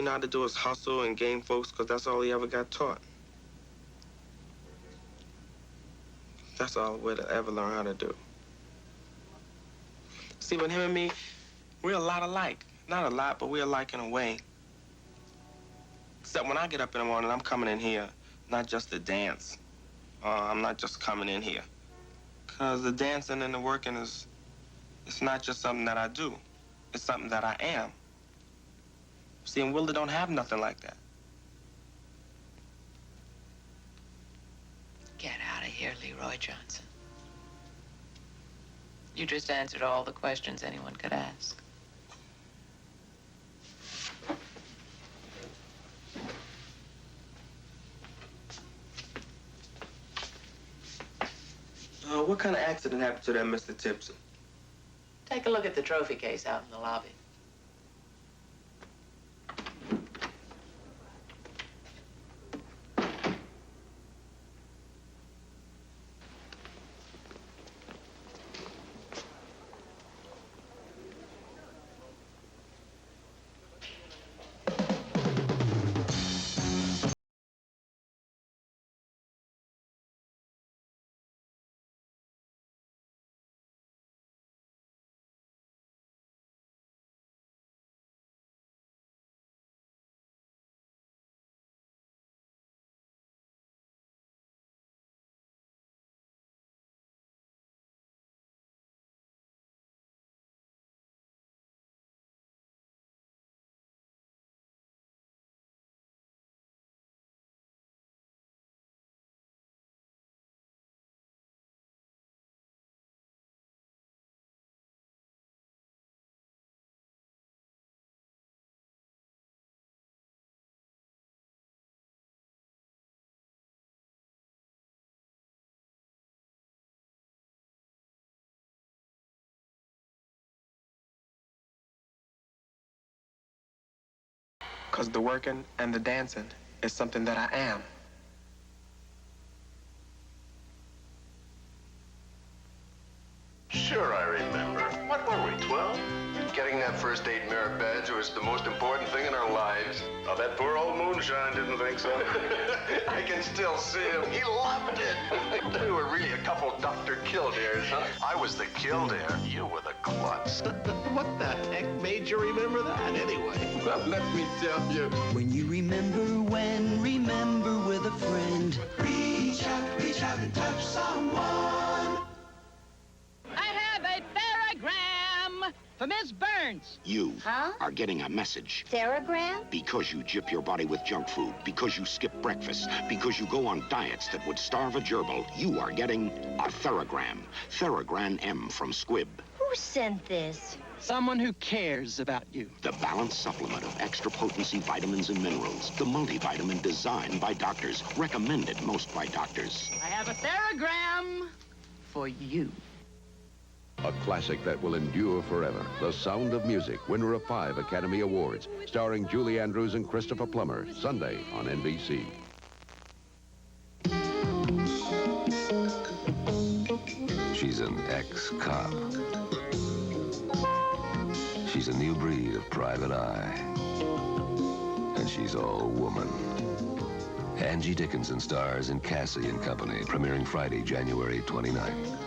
know how to do is hustle and game folks, because that's all he ever got taught. That's all Willard ever learned how to do. See, but him and me, we're a lot alike. Not a lot, but we're alike in a way. Except when I get up in the morning, I'm coming in here, not just to dance. I'm not just coming in here. Because the dancing and the working it's not just something that I do. It's something that I am. See, and Willard don't have nothing like that. Get out of here, Leroy Johnson. You just answered all the questions anyone could ask. What kind of accident happened to that Mr. Tipton? Take a look at the trophy case out in the lobby. Because the working and the dancing is something that I am. Sure, I remember. What were we, 12? Getting that first aid merit badge was the most important thing in our lives. Oh, that poor old moonshine didn't think so. I can still see him. He loved it. We were really a couple Dr. Kildares, huh? I was the Kildare. You were the klutz. What the heck made you remember that anyway? Well, let me tell you. When you remember with a friend. Reach out and touch someone. I have a Theragram for Miss Burns. You are getting a message. Theragram? Because you gyp your body with junk food, because you skip breakfast, because you go on diets that would starve a gerbil, you are getting a Theragram. Theragram M from Squibb. Who sent this? Someone who cares about you. The balanced supplement of extra potency vitamins and minerals. The multivitamin designed by doctors. Recommended most by doctors. I have a Theragram for you. A classic that will endure forever. The Sound of Music, winner of 5 Academy Awards. Starring Julie Andrews and Christopher Plummer. Sunday on NBC. She's an ex-cop. She's a new breed of private eye. And she's all woman. Angie Dickinson stars in Cassie and Company, premiering Friday, January 29th.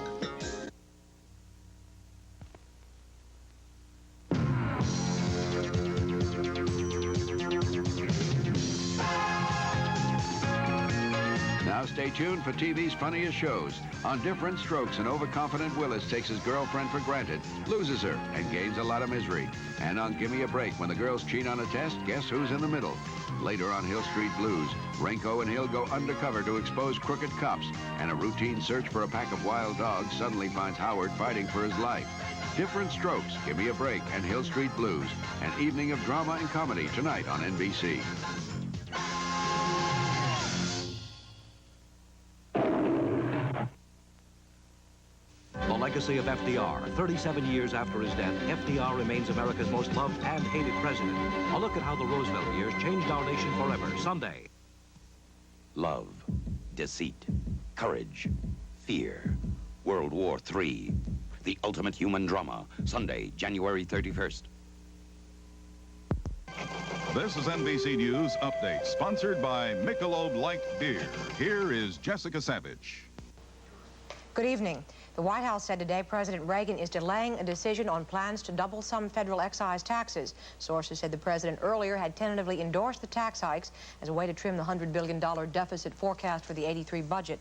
Now stay tuned for TV's funniest shows. On Different Strokes, an overconfident Willis takes his girlfriend for granted, loses her, and gains a lot of misery. And on Gimme a Break, when the girls cheat on a test, guess who's in the middle? Later on Hill Street Blues, Renko and Hill go undercover to expose crooked cops, and a routine search for a pack of wild dogs suddenly finds Howard fighting for his life. Different Strokes, Gimme a Break, and Hill Street Blues. An evening of drama and comedy tonight on NBC. The legacy of FDR. 37 years after his death, FDR remains America's most loved and hated president. A look at how the Roosevelt years changed our nation forever. Sunday. Love, deceit, courage, fear. World War III. The ultimate human drama. Sunday, January 31st. This is NBC News Update, sponsored by Michelob Light Beer. Here is Jessica Savage. Good evening. The White House said today President Reagan is delaying a decision on plans to double some federal excise taxes. Sources said the president earlier had tentatively endorsed the tax hikes as a way to trim the $100 billion deficit forecast for the '83 budget.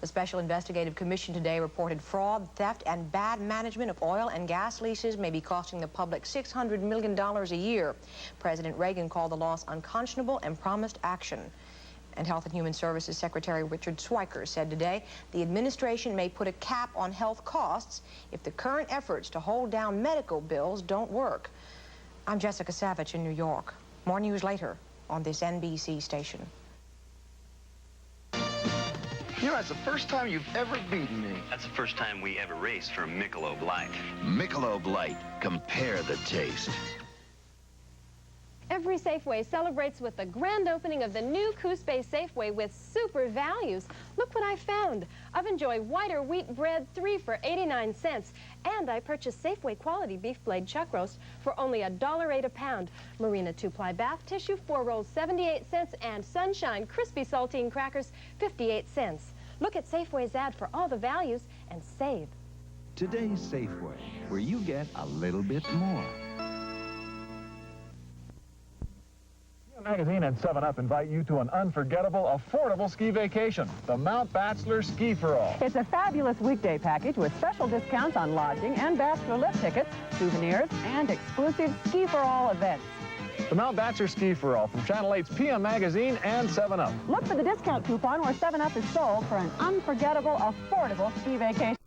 A special investigative commission today reported fraud, theft, and bad management of oil and gas leases may be costing the public $600 million a year. President Reagan called the loss unconscionable and promised action. And Health and Human Services Secretary Richard Schweiker said today the administration may put a cap on health costs if the current efforts to hold down medical bills don't work. I'm Jessica Savage in New York. More news later on this NBC station. You know, that's the first time you've ever beaten me. That's the first time we ever raced for a Michelob Light. Michelob Light. Compare the taste. Every Safeway celebrates with the grand opening of the new Coos Bay Safeway with super values. Look what I found. Oven Joy whiter wheat bread, 3 for 89 cents. And I purchased Safeway quality beef blade chuck roast for only $1.08 a pound. Marina 2-ply bath tissue, 4 rolls, 78 cents. And Sunshine crispy saltine crackers, 58 cents. Look at Safeway's ad for all the values and save. Today's Safeway, where you get a little bit more. Magazine and 7-Up invite you to an unforgettable, affordable ski vacation, the Mount Bachelor Ski for All. It's a fabulous weekday package with special discounts on lodging and Bachelor lift tickets, souvenirs, and exclusive Ski for All events. The Mount Bachelor Ski for All from Channel 8's PM Magazine and 7-Up. Look for the discount coupon where 7-Up is sold for an unforgettable, affordable ski vacation.